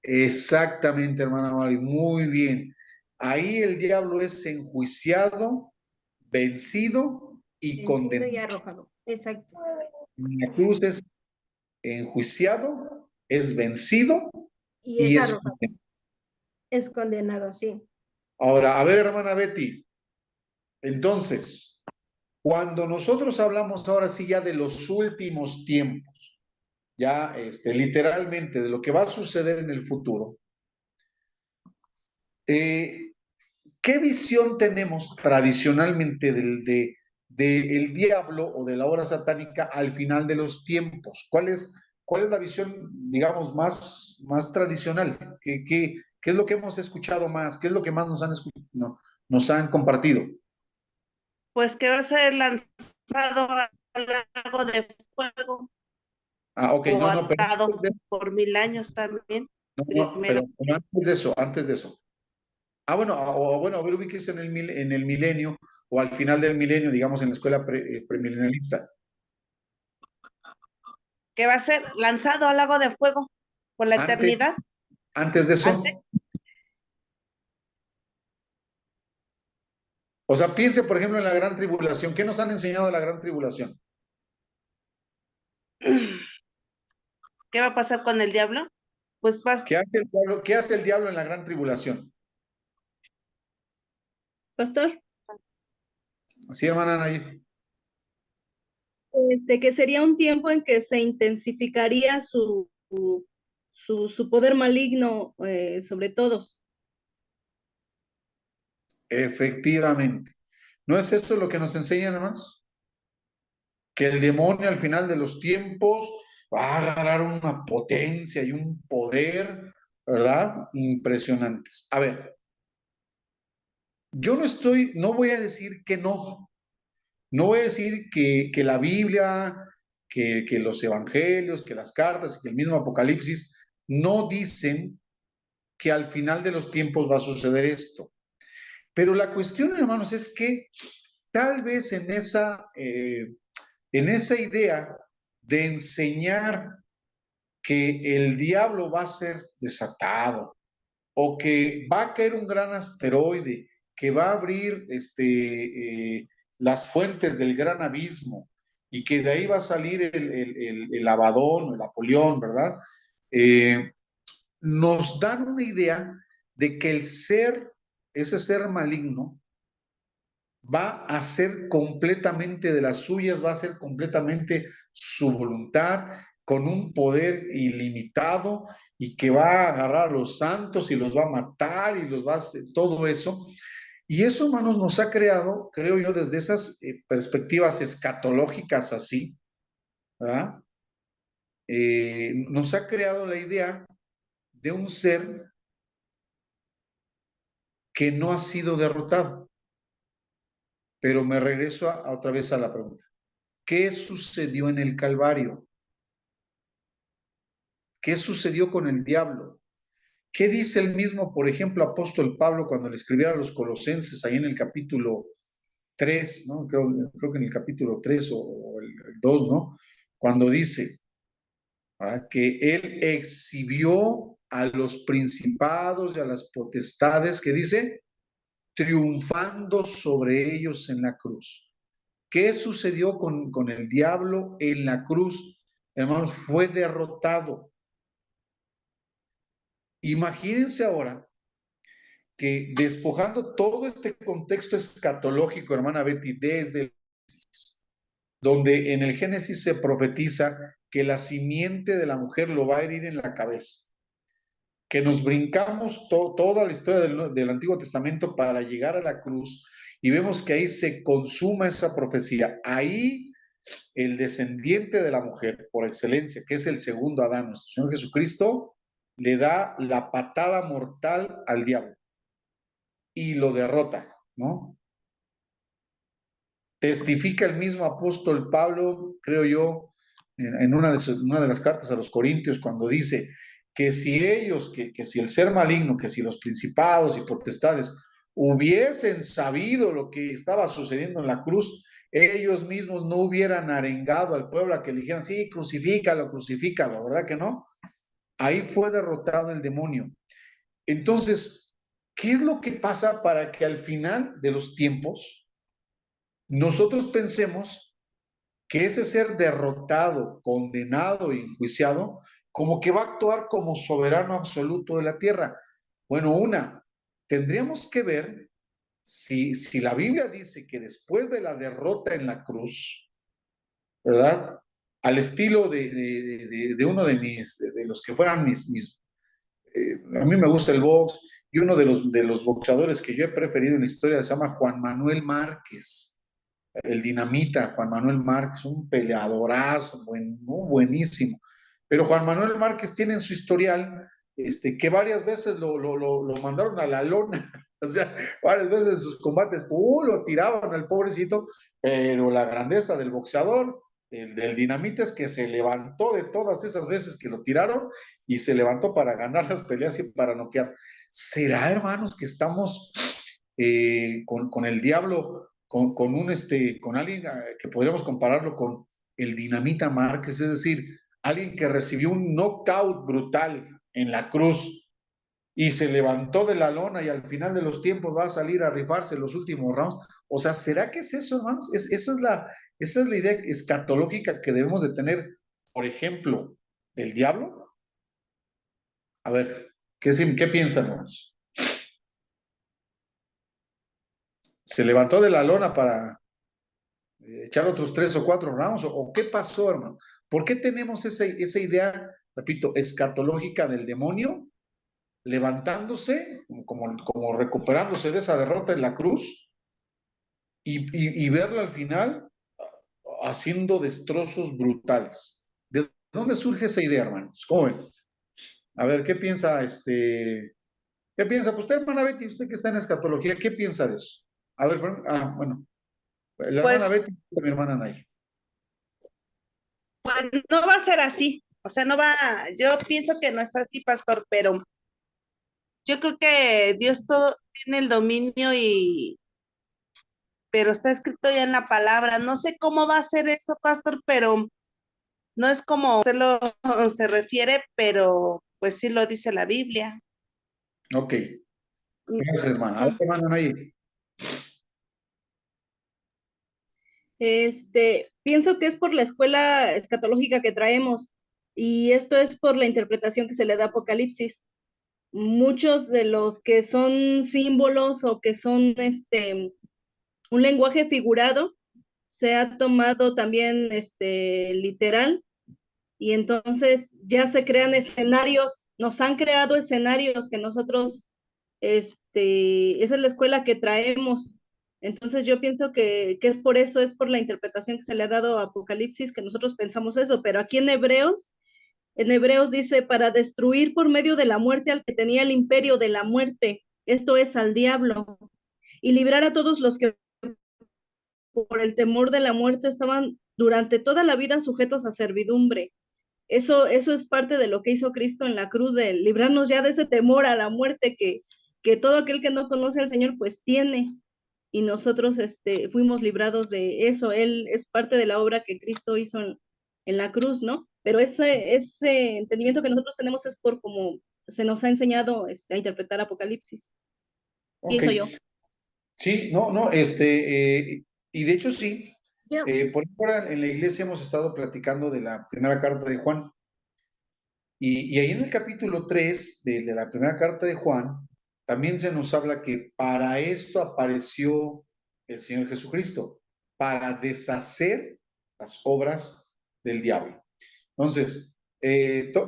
Exactamente, hermana Mari, muy bien. Ahí el diablo es enjuiciado, vencido y condenado. Y arrojado. Exacto. En la cruz es enjuiciado, es vencido y es arrojado. Es condenado, sí. Ahora, a ver, hermana Betty, entonces, cuando nosotros hablamos ahora sí ya de los últimos tiempos, ya literalmente de lo que va a suceder en el futuro, ¿qué visión tenemos tradicionalmente del diablo o de la hora satánica al final de los tiempos? ¿Cuál es la visión, digamos, más tradicional? ¿Qué es lo que hemos escuchado más? ¿Qué es lo que más nos han compartido? Pues que va a ser lanzado al lago de fuego. Ok, o no, atado por 1000 años también. No, pero antes de eso. Bueno, a ver, ubíquese en el milenio o al final del milenio, digamos, en la escuela premilenialista. Que va a ser lanzado al lago de fuego por la eternidad. Antes de eso. O sea, piense, por ejemplo, en la gran tribulación. ¿Qué nos han enseñado de la gran tribulación? ¿Qué va a pasar con el diablo? Pues ¿Qué hace el diablo en la gran tribulación? Pastor. Sí, hermana Nayi. Que sería un tiempo en que se intensificaría su poder maligno sobre todos. Efectivamente. ¿No es eso lo que nos enseñan, hermanos? Que el demonio al final de los tiempos va a agarrar una potencia y un poder ¿verdad? Impresionantes. A ver, yo no voy a decir que no. No voy a decir que la Biblia, que los evangelios, que las cartas, que el mismo Apocalipsis no dicen que al final de los tiempos va a suceder esto. Pero la cuestión, hermanos, es que tal vez en esa idea de enseñar que el diablo va a ser desatado o que va a caer un gran asteroide que va a abrir las fuentes del gran abismo y que de ahí va a salir el Abadón, el Apolión, ¿verdad? Nos dan una idea de que ese ser maligno, va a ser completamente de las suyas, va a ser completamente su voluntad, con un poder ilimitado y que va a agarrar a los santos y los va a matar y los va a hacer todo eso. Y eso, hermanos, nos ha creado, creo yo, desde esas perspectivas escatológicas así, ¿verdad? Nos ha creado la idea de un ser que no ha sido derrotado. Pero me regreso otra vez a la pregunta. ¿Qué sucedió en el Calvario? ¿Qué sucedió con el diablo? ¿Qué dice el mismo, por ejemplo, apóstol Pablo cuando le escribiera a los Colosenses, ahí en el capítulo 3, ¿no? Creo que en el capítulo 3 o el 2, ¿no? Cuando dice, ¿verdad?, que él exhibió a los principados y a las potestades, que dice, triunfando sobre ellos en la cruz. ¿Qué sucedió con el diablo en la cruz? Hermanos, fue derrotado. Imagínense ahora que despojando todo este contexto escatológico, hermana Betty, desde el Génesis, donde en el Génesis se profetiza que la simiente de la mujer lo va a herir en la cabeza, que nos brincamos toda la historia del Antiguo Testamento para llegar a la cruz y vemos que ahí se consuma esa profecía. Ahí el descendiente de la mujer por excelencia, que es el segundo Adán, nuestro Señor Jesucristo, le da la patada mortal al diablo y lo derrota, ¿no? Testifica el mismo apóstol Pablo, creo yo, en una de las cartas a los Corintios, cuando dice que si ellos, que si el ser maligno, que si los principados y potestades hubiesen sabido lo que estaba sucediendo en la cruz, ellos mismos no hubieran arengado al pueblo a que le dijeran, sí, crucifícalo, crucifícalo, ¿verdad que no? Ahí fue derrotado el demonio. Entonces, ¿qué es lo que pasa para que al final de los tiempos nosotros pensemos que ese ser derrotado, condenado y enjuiciado, como que va a actuar como soberano absoluto de la tierra? Bueno, tendríamos que ver si la Biblia dice que después de la derrota en la cruz, ¿verdad? Al estilo de uno de los que fueran a mí me gusta el box, y uno de los boxeadores que yo he preferido en la historia se llama Juan Manuel Márquez, el dinamita Juan Manuel Márquez, un peleadorazo, muy buenísimo. Pero Juan Manuel Márquez tiene en su historial que varias veces lo mandaron a la lona. O sea, varias veces en sus combates, lo tiraban al pobrecito, pero la grandeza del boxeador, del dinamita, es que se levantó de todas esas veces que lo tiraron y se levantó para ganar las peleas y para noquear. ¿Será, hermanos, que estamos con el diablo, con alguien que podríamos compararlo con el dinamita Márquez, es decir, alguien que recibió un knockout brutal en la cruz y se levantó de la lona y al final de los tiempos va a salir a rifarse los últimos rounds? O sea, ¿será que es eso, hermanos? Esa es la idea escatológica que debemos de tener, por ejemplo, del diablo. A ver, ¿qué piensan, hermanos? ¿Se levantó de la lona para echar otros 3 o 4 rounds? ¿O qué pasó, hermano? ¿Por qué tenemos esa idea, repito, escatológica del demonio levantándose, como recuperándose de esa derrota en la cruz y verla al final haciendo destrozos brutales? ¿De dónde surge esa idea, hermanos? ¿Cómo ven? A ver, ¿qué piensa qué piensa? Pues usted, hermana Betty, usted que está en escatología, ¿qué piensa de eso? A ver, bueno, la hermana Pues, Betty y mi hermana Nay. pues no va a ser así. O sea, no va, yo pienso que no es así, pastor, pero yo creo que Dios todo tiene el dominio pero está escrito ya en la palabra. No sé cómo va a ser eso, pastor, pero no es como usted lo se refiere, pero pues sí lo dice la Biblia. Ok, gracias, hermana. A ver, hermana Nay. Pienso que es por la escuela escatológica que traemos y esto es por la interpretación que se le da a Apocalipsis. Muchos de los que son símbolos o que son un lenguaje figurado se ha tomado también literal y entonces ya se crean escenarios, nos han creado escenarios que nosotros, esa es la escuela que traemos. Entonces yo pienso que es por eso, es por la interpretación que se le ha dado a Apocalipsis que nosotros pensamos eso, pero aquí en Hebreos dice, para destruir por medio de la muerte al que tenía el imperio de la muerte, esto es al diablo, y librar a todos los que por el temor de la muerte estaban durante toda la vida sujetos a servidumbre. Eso es parte de lo que hizo Cristo en la cruz, de librarnos ya de ese temor a la muerte que todo aquel que no conoce al Señor pues tiene. Y nosotros fuimos librados de eso. Él es parte de la obra que Cristo hizo en la cruz, ¿no? Pero ese entendimiento que nosotros tenemos es por como se nos ha enseñado a interpretar Apocalipsis, Ok, pienso yo. sí, no, y de hecho sí, Yo, por ahora en la iglesia hemos estado platicando de la primera carta de Juan, y ahí en el capítulo 3 de la primera carta de Juan, también se nos habla que para esto apareció el Señor Jesucristo, para deshacer las obras del diablo. Entonces,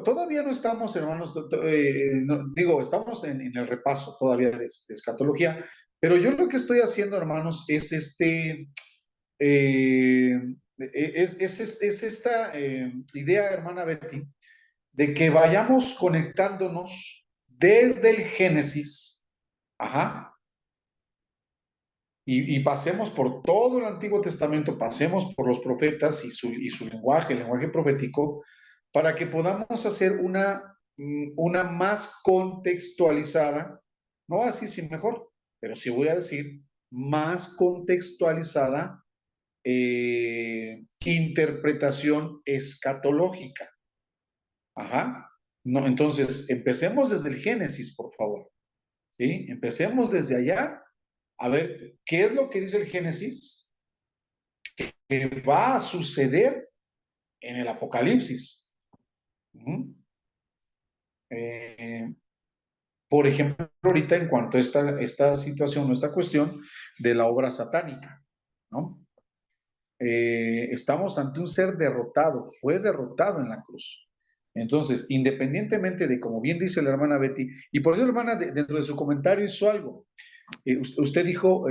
todavía no estamos, hermanos, digo, estamos en el repaso todavía de escatología, pero yo lo que estoy haciendo, hermanos, es es esta idea, hermana Betty, de que vayamos conectándonos desde el Génesis, ajá, y pasemos por todo el Antiguo Testamento, pasemos por los profetas y su lenguaje, el lenguaje profético, para que podamos hacer una más contextualizada, no así sin mejor, pero sí voy a decir, más contextualizada interpretación escatológica. Ajá. No, entonces, empecemos desde el Génesis, por favor. ¿Sí? Empecemos desde allá. A ver, ¿qué es lo que dice el Génesis? Que va a suceder en el Apocalipsis. Eh, por ejemplo, ahorita en cuanto a esta situación, esta cuestión de la obra satánica, ¿no? Estamos ante un ser derrotado, fue derrotado en la cruz. Entonces, independientemente de, como bien dice la hermana Betty, y por eso la hermana dentro de su comentario hizo algo. Usted dijo,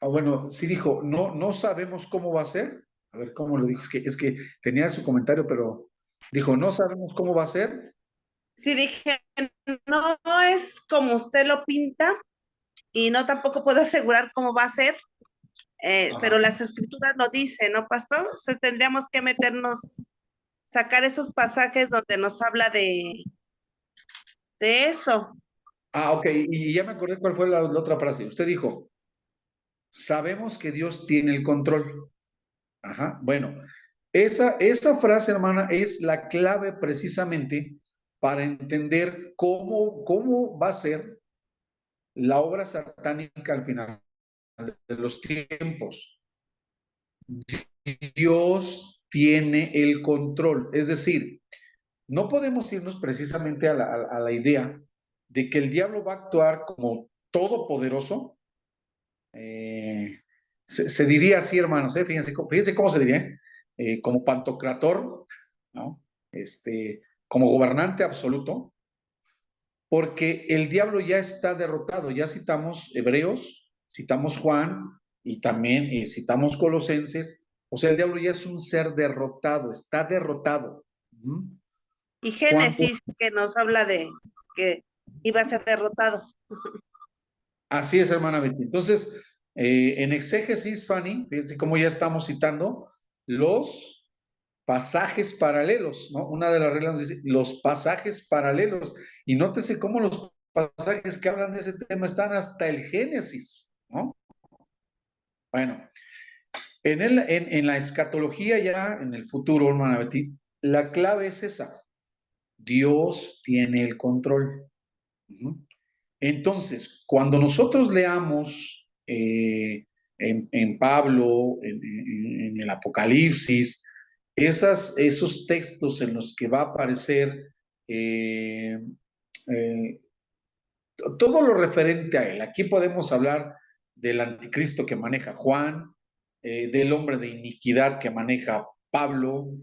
bueno, sí dijo, no sabemos cómo va a ser. A ver, ¿cómo lo dijo? Es que tenía su comentario, pero dijo, no sabemos cómo va a ser. Sí dije, no es como usted lo pinta y no tampoco puedo asegurar cómo va a ser, pero las escrituras lo dicen, ¿no, pastor? O sea, tendríamos que meternos, sacar esos pasajes donde nos habla de eso. Ok, y ya me acordé cuál fue la otra frase. Usted dijo, sabemos que Dios tiene el control. Ajá, bueno, esa frase, hermana, es la clave precisamente para entender cómo va a ser la obra satánica al final de los tiempos. Dios tiene el control, es decir, no podemos irnos precisamente a la idea de que el diablo va a actuar como todopoderoso. Se diría así, hermanos, fíjense cómo se diría, como pantocrator, ¿no? Como gobernante absoluto, porque el diablo ya está derrotado. Ya citamos Hebreos, citamos Juan y también citamos Colosenses. O sea, el diablo ya es un ser derrotado, está derrotado. Y Génesis, que nos habla de que iba a ser derrotado. Así es, hermana Betty. Entonces, en exégesis, Fanny, fíjense cómo ya estamos citando los pasajes paralelos, ¿no? Una de las reglas dice los pasajes paralelos. Y nótese cómo los pasajes que hablan de ese tema están hasta el Génesis, ¿no? Bueno, en la escatología ya, en el futuro, hermana Betty, la clave es esa. Dios tiene el control. Entonces, cuando nosotros leamos en Pablo, en el Apocalipsis, esos textos en los que va a aparecer eh, eh, todo lo referente a él. Aquí podemos hablar del anticristo que maneja Juan, del hombre de iniquidad que maneja Pablo,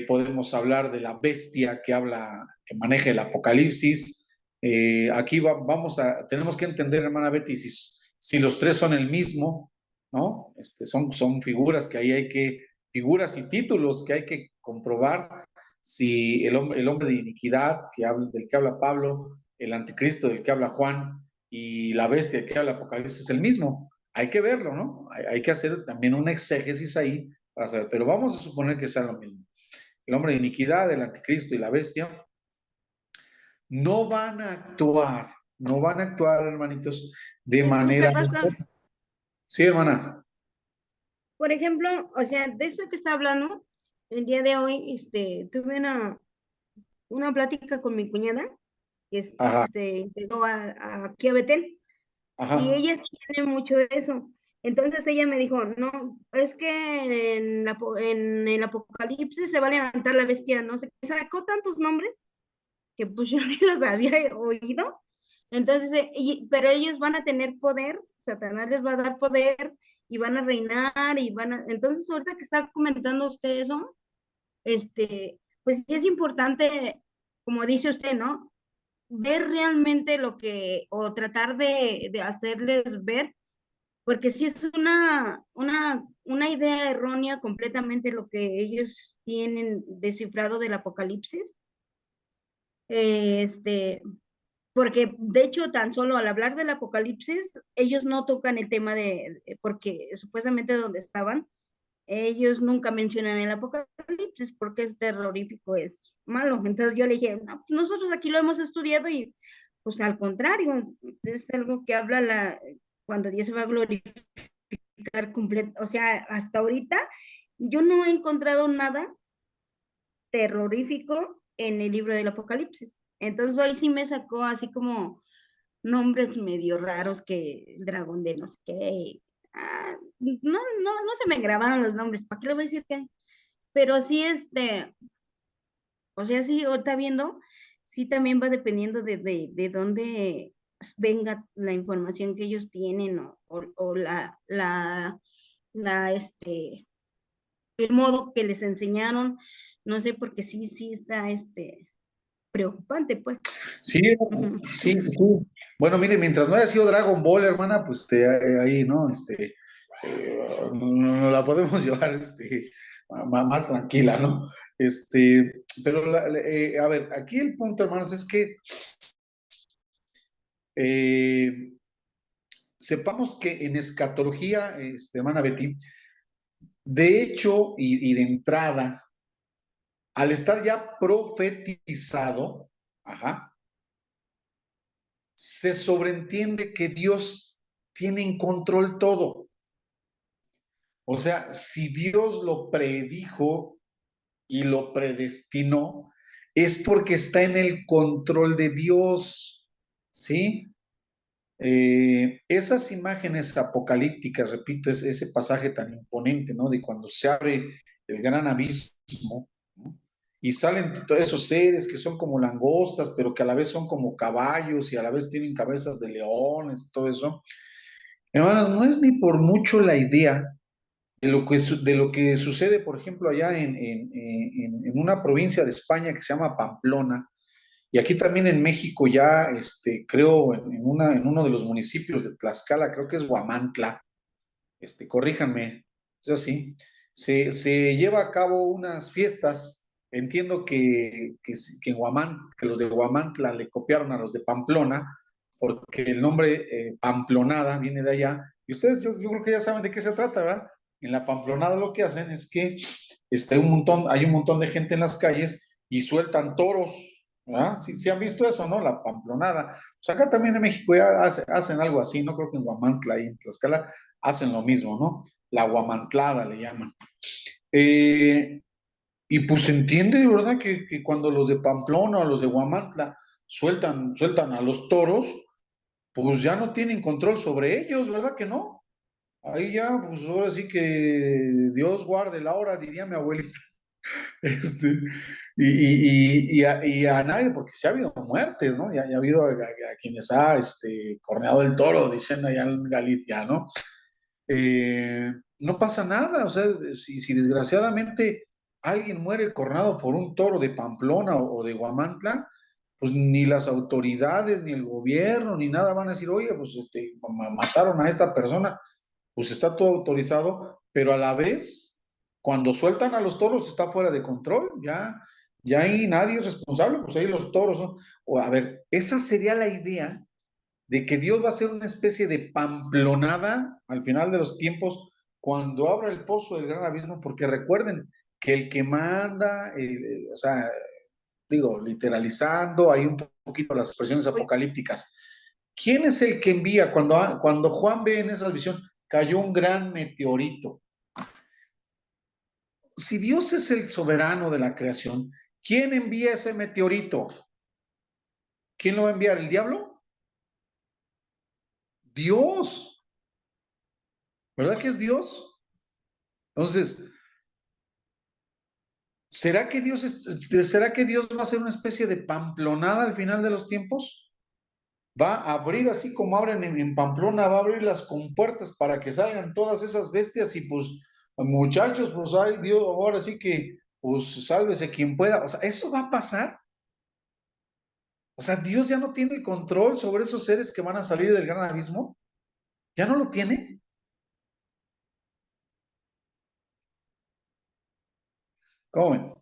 podemos hablar de la bestia que maneja el Apocalipsis. Aquí tenemos que entender, hermana Betty, si los tres son el mismo, ¿no? Son figuras figuras y títulos que hay que comprobar si el hombre de iniquidad del que habla Pablo, el anticristo del que habla Juan y la bestia del que habla Apocalipsis es el mismo. Hay que verlo, ¿no? Hay que hacer también una exégesis ahí para saber, pero vamos a suponer que sea lo mismo. El hombre de iniquidad, el anticristo y la bestia no van a actuar, hermanitos, de manera... Pastor. Sí, hermana. Por ejemplo, o sea, de esto que está hablando, el día de hoy, tuve una plática con mi cuñada, que se integró aquí a Betel, y ella tiene mucho de eso. Entonces ella me dijo, no, es que en el Apocalipsis se va a levantar la bestia, no sé, sacó tantos nombres que pues yo ni los había oído. Entonces, pero ellos van a tener poder, Satanás les va a dar poder y van a reinar entonces ahorita que está comentando usted eso, pues sí es importante, como dice usted, ¿no? Ver realmente o tratar de hacerles ver, porque sí es una idea errónea completamente lo que ellos tienen descifrado del Apocalipsis. Porque de hecho tan solo al hablar del Apocalipsis, ellos no tocan el tema porque supuestamente donde estaban, ellos nunca mencionan el Apocalipsis porque es terrorífico, es malo. Entonces yo le dije, no, nosotros aquí lo hemos estudiado y pues al contrario, es algo que habla cuando Dios se va a glorificar completo. O sea, hasta ahorita yo no he encontrado nada terrorífico en el libro del Apocalipsis. Entonces hoy sí me sacó así como nombres medio raros, que el dragón de no sé qué. No se me grabaron los nombres, ¿para qué le voy a decir qué? Pero sí, o sea, sí, ahorita viendo, sí también va dependiendo de dónde venga la información que ellos tienen o el modo que les enseñaron, no sé, porque sí está preocupante, pues. Sí, sí. Bueno, mire, mientras no haya sido Dragon Ball, hermana, pues ahí, ¿no? No la podemos llevar más tranquila, ¿no? Pero a ver, aquí el punto, hermanos, es que sepamos que en escatología, hermana Betty, de hecho y de entrada, al estar ya profetizado, se sobreentiende que Dios tiene en control todo. O sea, si Dios lo predijo y lo predestinó, es porque está en el control de Dios, ¿sí? Esas imágenes apocalípticas, repito, es ese pasaje tan imponente, ¿no? De cuando se abre el gran abismo, ¿no? Y salen todos esos seres que son como langostas, pero que a la vez son como caballos y a la vez tienen cabezas de leones, todo eso. Hermanos, no es ni por mucho la idea de lo que sucede, por ejemplo, allá en una provincia de España que se llama Pamplona, y aquí también en México ya, creo, en uno de los municipios de Tlaxcala, creo que es Huamantla, corríjanme, es así, se lleva a cabo unas fiestas entiendo que los de Huamantla le copiaron a los de Pamplona, porque el nombre Pamplonada viene de allá. Y ustedes, yo creo que ya saben de qué se trata, ¿verdad? En la Pamplonada lo que hacen es que hay un montón de gente en las calles y sueltan toros, ¿verdad? Sí han visto eso, ¿no? La Pamplonada. Pues acá también en México ya hacen algo así, no creo que en Huamantla y en Tlaxcala hacen lo mismo, ¿no? La Huamantlada le llaman. Y pues se entiende, ¿verdad? Que cuando los de Pamplona o los de Huamantla sueltan a los toros, pues ya no tienen control sobre ellos, ¿verdad que no? Ahí ya, pues ahora sí que Dios guarde la hora, diría mi abuelita. Este, y a nadie, porque sí ha habido muertes, ¿no? Ya ha habido a quienes ha corneado el toro, dicen allá en Galicia, ¿no? No pasa nada, o sea, si desgraciadamente alguien muere cornado por un toro de Pamplona o de Huamantla, pues ni las autoridades, ni el gobierno, ni nada van a decir, oye, pues mataron a esta persona, pues está todo autorizado, pero a la vez, cuando sueltan a los toros está fuera de control, ya ahí nadie es responsable, pues ahí los toros, ¿no? O a ver, esa sería la idea de que Dios va a ser una especie de pamplonada al final de los tiempos cuando abra el pozo del gran abismo, porque recuerden que el que manda, o sea, digo, literalizando, hay un poquito las expresiones apocalípticas. ¿Quién es el que envía? Cuando Juan ve en esa visión, cayó un gran meteorito. Si Dios es el soberano de la creación, ¿quién envía ese meteorito? ¿Quién lo va a enviar? ¿El diablo? Dios. ¿Verdad que es Dios? Entonces, ¿será que Dios va a ser una especie de pamplonada al final de los tiempos? Va a abrir así como abren en Pamplona, va a abrir las compuertas para que salgan todas esas bestias y pues, muchachos, pues ay Dios, ahora sí que, pues sálvese quien pueda. O sea, ¿eso va a pasar? O sea, Dios ya no tiene el control sobre esos seres que van a salir del gran abismo. ¿Ya no lo tiene? ¿Cómo ven?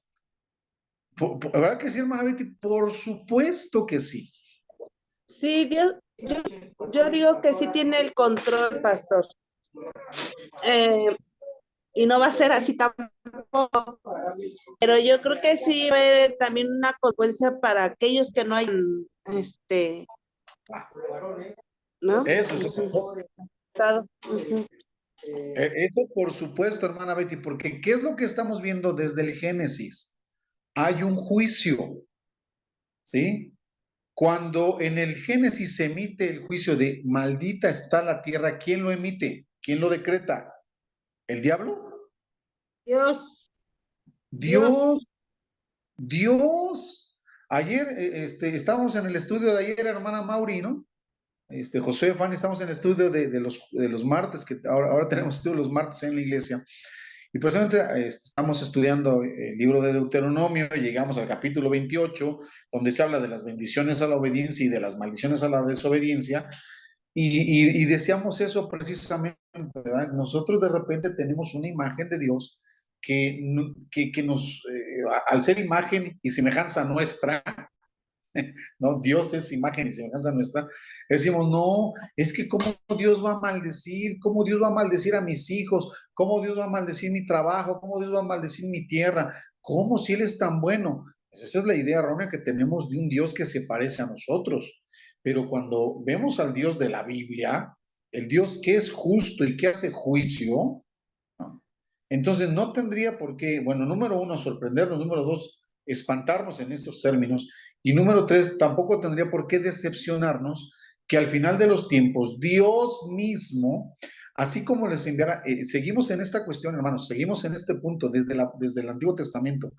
¿Verdad que sí, hermana Betty? Por supuesto que sí. Sí, yo digo que sí tiene el control, pastor. Y no va a ser así tampoco. Pero yo creo que sí va a haber también una consecuencia para aquellos que no hayan, ¿no? Eso sí. Ujú. Eso por supuesto, hermana Betty, porque ¿qué es lo que estamos viendo desde el Génesis? Hay un juicio, ¿sí? Cuando en el Génesis se emite el juicio de maldita está la tierra, ¿quién lo emite? ¿Quién lo decreta? ¿El diablo? Dios, Dios, Dios. Ayer estábamos en el estudio de ayer, hermana Mauri, ¿no? José Fanny, estamos en el estudio de los martes, que ahora tenemos estudio los martes en la iglesia. Y precisamente estamos estudiando el libro de Deuteronomio, y llegamos al capítulo 28, donde se habla de las bendiciones a la obediencia y de las maldiciones a la desobediencia, y deseamos eso precisamente, ¿verdad? Nosotros de repente tenemos una imagen de Dios que nos, al ser imagen y semejanza nuestra, ¿no? Dios es imagen y semejanza nuestra. Decimos, no, es que cómo Dios va a maldecir, cómo Dios va a maldecir a mis hijos, cómo Dios va a maldecir mi trabajo, cómo Dios va a maldecir mi tierra, cómo si Él es tan bueno. Pues esa es la idea errónea que tenemos de un Dios que se parece a nosotros. Pero cuando vemos al Dios de la Biblia, el Dios que es justo y que hace juicio, ¿no? Entonces no tendría por qué, bueno, número uno, sorprendernos, número dos, espantarnos en esos términos, y número tres, tampoco tendría por qué decepcionarnos que al final de los tiempos Dios mismo, así como les enviara, seguimos en esta cuestión, hermanos, seguimos en este punto desde el Antiguo Testamento,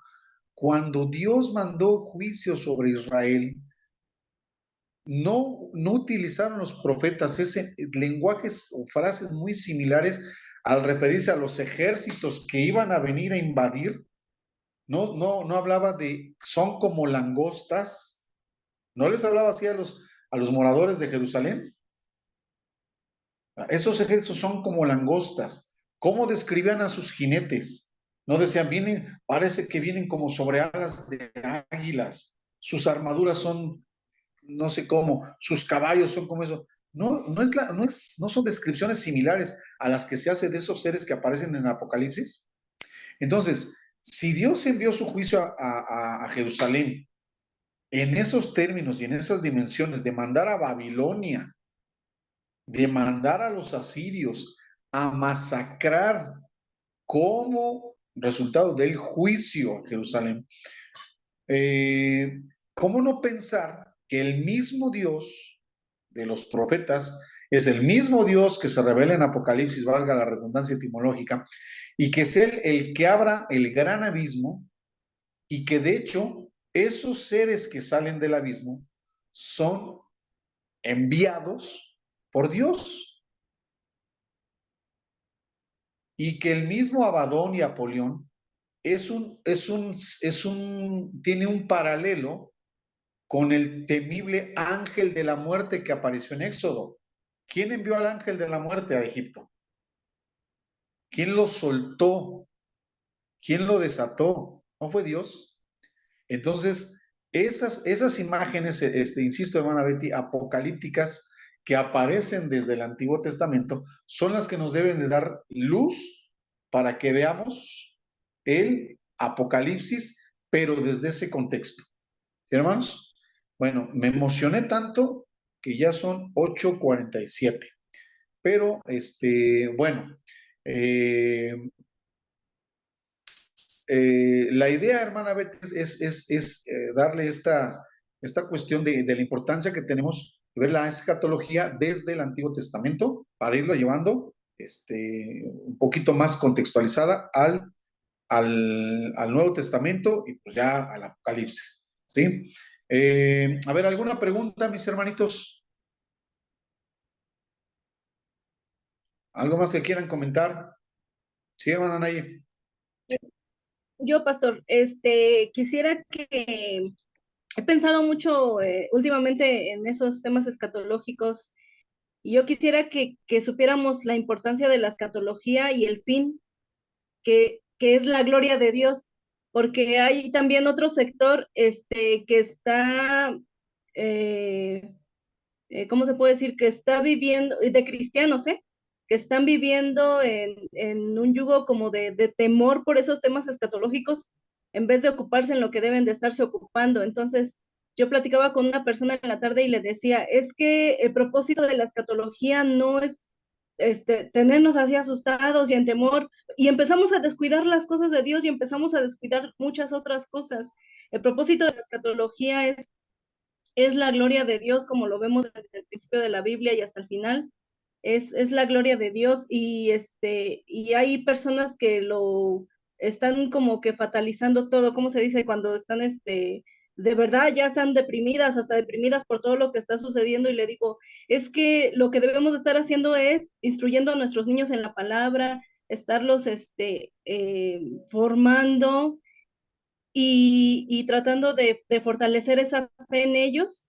cuando Dios mandó juicio sobre Israel, no utilizaron los profetas ese lenguajes o frases muy similares al referirse a los ejércitos que iban a venir a invadir. No hablaba de son como langostas, no les hablaba así a los moradores de Jerusalén. Esos ejércitos son como langostas. ¿Cómo describían a sus jinetes? No decían, parece que vienen como sobre alas de águilas, sus armaduras son no sé cómo, sus caballos son como eso. No, no son descripciones similares a las que se hace de esos seres que aparecen en Apocalipsis. Entonces, si Dios envió su juicio a Jerusalén en esos términos y en esas dimensiones de mandar a Babilonia, de mandar a los asirios a masacrar como resultado del juicio a Jerusalén, ¿cómo no pensar que el mismo Dios de los profetas es el mismo Dios que se revela en Apocalipsis, valga la redundancia etimológica, y que es él el que abra el gran abismo y que de hecho esos seres que salen del abismo son enviados por Dios y que el mismo Abadón y Apolión tiene un paralelo con el temible ángel de la muerte que apareció en Éxodo. ¿Quién envió al ángel de la muerte a Egipto? ¿Quién lo soltó? ¿Quién lo desató? ¿No fue Dios? Entonces, esas imágenes, insisto, hermana Betty, apocalípticas que aparecen desde el Antiguo Testamento, son las que nos deben de dar luz para que veamos el Apocalipsis, pero desde ese contexto. ¿Sí, hermanos? Bueno, me emocioné tanto que ya son 8:47. Pero, bueno, eh, la idea, hermana Betty, es darle esta cuestión de la importancia que tenemos de ver la escatología desde el Antiguo Testamento para irlo llevando un poquito más contextualizada al Nuevo Testamento y pues ya al Apocalipsis, ¿sí? A ver, ¿alguna pregunta, mis hermanitos? ¿Algo más que quieran comentar? Sí, hermana Nayi. Yo, pastor, quisiera que he pensado mucho últimamente en esos temas escatológicos y yo quisiera que supiéramos la importancia de la escatología y el fin, que es la gloria de Dios, porque hay también otro sector que está, eh, ¿cómo se puede decir? Que está viviendo, de cristianos, que están viviendo en un yugo como de temor por esos temas escatológicos, en vez de ocuparse en lo que deben de estarse ocupando. Entonces, yo platicaba con una persona en la tarde y le decía, es que el propósito de la escatología no es tenernos así asustados y en temor, y empezamos a descuidar las cosas de Dios y empezamos a descuidar muchas otras cosas. El propósito de la escatología es la gloria de Dios, como lo vemos desde el principio de la Biblia y hasta el final. Es la gloria de Dios y hay personas que lo están como que fatalizando todo, ¿cómo se dice? Cuando están de verdad ya están deprimidas, hasta deprimidas por todo lo que está sucediendo y le digo, es que lo que debemos estar haciendo es instruyendo a nuestros niños en la palabra, estarlos formando y tratando de fortalecer esa fe en ellos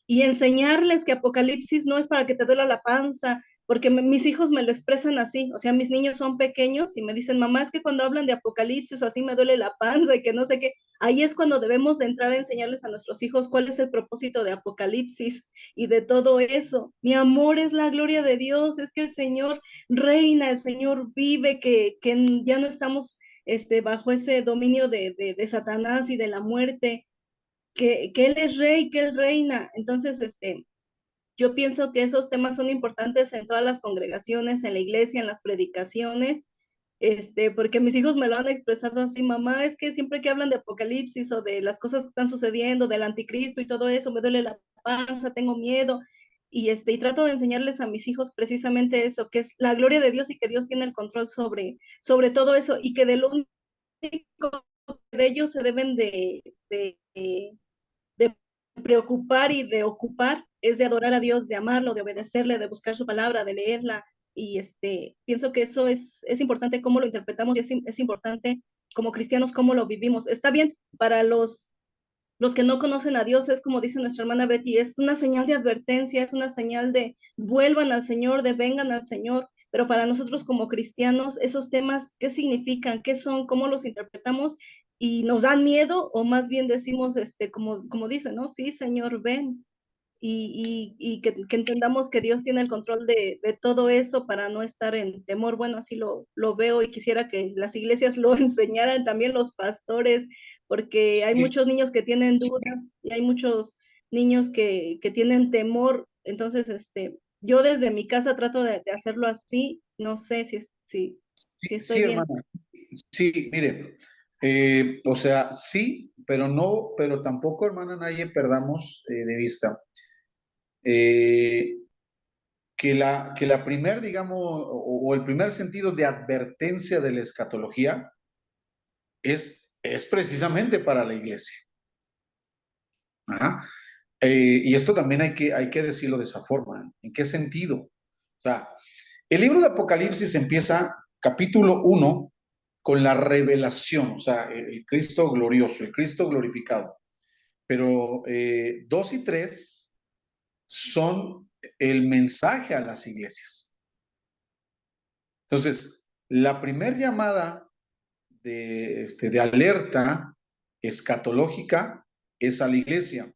y enseñarles que Apocalipsis no es para que te duela la panza, porque mis hijos me lo expresan así, o sea, mis niños son pequeños y me dicen, mamá, es que cuando hablan de Apocalipsis o así me duele la panza y que no sé qué, ahí es cuando debemos de entrar a enseñarles a nuestros hijos cuál es el propósito de Apocalipsis y de todo eso. Mi amor es la gloria de Dios, es que el Señor reina, el Señor vive, que ya no estamos bajo ese dominio de Satanás y de la muerte, que Él es rey, que Él reina. Entonces, yo pienso que esos temas son importantes en todas las congregaciones, en la iglesia, en las predicaciones, porque mis hijos me lo han expresado así, mamá, es que siempre que hablan de Apocalipsis o de las cosas que están sucediendo, del anticristo y todo eso, me duele la panza, tengo miedo, y trato de enseñarles a mis hijos precisamente eso, que es la gloria de Dios y que Dios tiene el control sobre todo eso, y que de lo único de ellos se deben de preocupar y de ocupar es de adorar a Dios, de amarlo, de obedecerle, de buscar su palabra, de leerla. Y pienso que eso es importante cómo lo interpretamos y es importante como cristianos cómo lo vivimos. Está bien, para los que no conocen a Dios, es como dice nuestra hermana Betty, es una señal de advertencia, es una señal de vuelvan al Señor, de vengan al Señor, pero para nosotros como cristianos, esos temas, ¿qué significan? ¿Qué son? ¿Cómo los interpretamos? ¿Y nos dan miedo? O más bien decimos, como dicen, ¿no? Sí, Señor, ven. Y que entendamos que Dios tiene el control de todo eso para no estar en temor. Bueno, así lo veo y quisiera que las iglesias lo enseñaran, también los pastores, porque hay Sí, muchos niños que tienen dudas y hay muchos niños que tienen temor. Entonces, yo desde mi casa trato de hacerlo así. No sé si estoy sí, bien. hermana. Sí, mire, o sea, sí, pero no, pero tampoco, hermana Naye, perdamos de vista eh, que la primer, digamos, o el primer sentido de advertencia de la escatología es precisamente para la iglesia. Ajá. Y esto también hay que decirlo de esa forma. ¿En qué sentido? O sea, el libro de Apocalipsis empieza capítulo 1 con la revelación, o sea, el Cristo glorioso, el Cristo glorificado. Pero 2 y 3 son el mensaje a las iglesias. Entonces, la primer llamada de alerta escatológica es a la iglesia.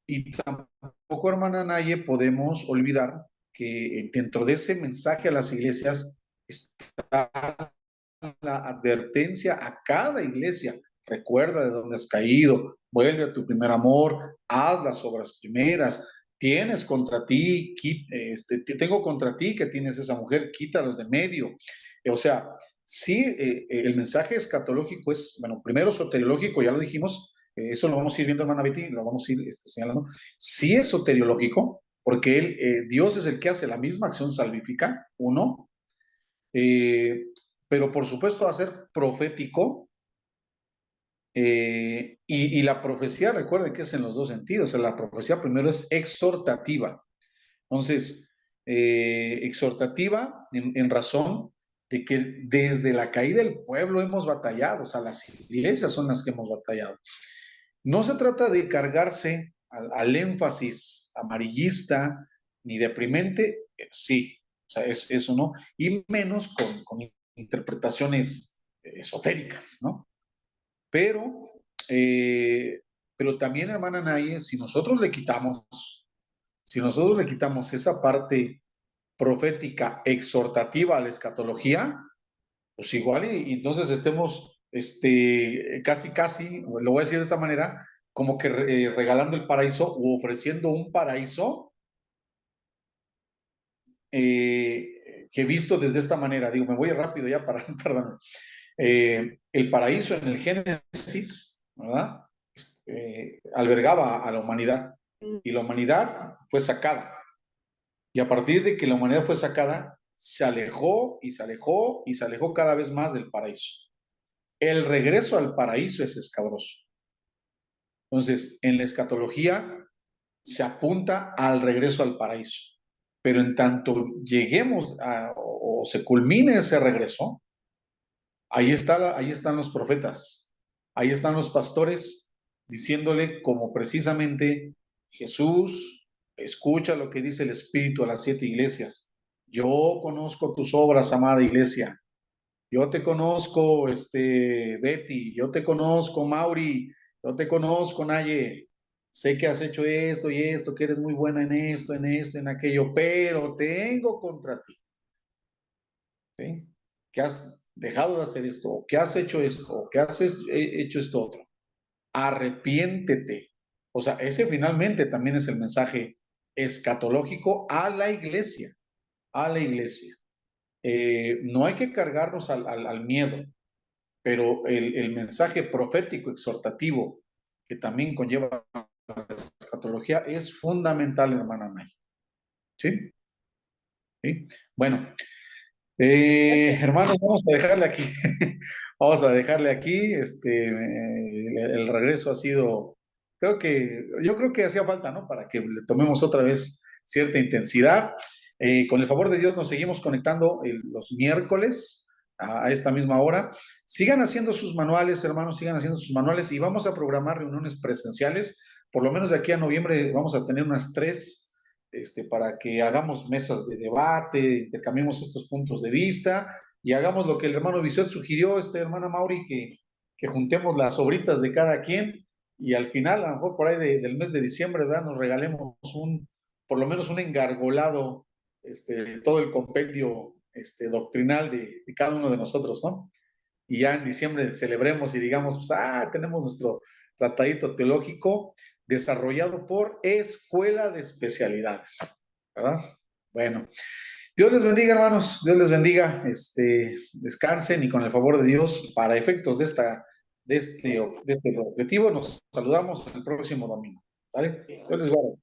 Y tampoco, hermana Naye, podemos olvidar que dentro de ese mensaje a las iglesias está la advertencia a cada iglesia. Recuerda de dónde has caído, vuelve a tu primer amor, haz las obras primeras, tienes contra ti, tengo contra ti que tienes esa mujer, quítalos de medio. O sea, sí, el mensaje escatológico es, bueno, primero soteriológico, ya lo dijimos, eso lo vamos a ir viendo, hermana Betty, lo vamos a ir señalando. Sí es soteriológico, porque Dios es el que hace la misma acción salvífica, uno, eh, pero por supuesto va a ser profético, y la profecía, recuerden que es en los dos sentidos. O sea, la profecía primero es exhortativa. Entonces, exhortativa en razón de que desde la caída del pueblo hemos batallado, o sea, las iglesias son las que hemos batallado. No se trata de cargarse al énfasis amarillista ni deprimente, sí, o sea, eso no, y menos con interpretaciones esotéricas, ¿no? Pero, pero también, hermana Naye, si nosotros le quitamos esa parte profética exhortativa a la escatología, pues igual y entonces estemos casi, lo voy a decir de esta manera, como que regalando el paraíso o ofreciendo un paraíso que visto desde esta manera. Digo, me voy rápido ya para, perdón. El paraíso en el Génesis, ¿verdad? Albergaba a la humanidad y la humanidad fue sacada. Y a partir de que la humanidad fue sacada, se alejó y se alejó y se alejó cada vez más del paraíso. El regreso al paraíso es escabroso. Entonces, en la escatología se apunta al regreso al paraíso. Pero en tanto lleguemos o se culmine ese regreso, ahí están los profetas, ahí están los pastores diciéndole como precisamente Jesús, escucha lo que dice el Espíritu a las 7 iglesias. Yo conozco tus obras, amada iglesia. Yo te conozco, Betty, yo te conozco, Mauri, yo te conozco, Naye. Sé que has hecho esto y esto, que eres muy buena en esto, en aquello, pero tengo contra ti. ¿Sí? Que has dejado de hacer esto, o que has hecho esto, o que has hecho esto otro. Arrepiéntete. O sea, ese finalmente también es el mensaje escatológico a la iglesia, a la iglesia. No hay que cargarnos al miedo, pero el mensaje profético, exhortativo, que también conlleva la escatología, es fundamental, hermana Nay. ¿Sí? ¿Sí? Bueno, hermanos, vamos a dejarle aquí. Vamos a dejarle aquí. El regreso ha sido, yo creo que hacía falta, ¿no? Para que le tomemos otra vez cierta intensidad. Con el favor de Dios nos seguimos conectando los miércoles a esta misma hora. Sigan haciendo sus manuales, hermanos, sigan haciendo sus manuales y vamos a programar reuniones presenciales. Por lo menos de aquí a noviembre vamos a tener unas 3 para que hagamos mesas de debate, intercambiemos estos puntos de vista y hagamos lo que el hermano Bisuet sugirió, hermana Mauri, que juntemos las obritas de cada quien y al final, a lo mejor por ahí del mes de diciembre, ¿verdad? Nos regalemos por lo menos un engargolado, todo el compendio doctrinal de cada uno de nosotros, ¿no? Y ya en diciembre celebremos y digamos, pues, tenemos nuestro tratadito teológico desarrollado por Escuela de Especialidades, ¿verdad? Bueno, Dios les bendiga, hermanos, Dios les bendiga, descansen y con el favor de Dios, para efectos de este objetivo, nos saludamos el próximo domingo, ¿vale? Dios les guarde.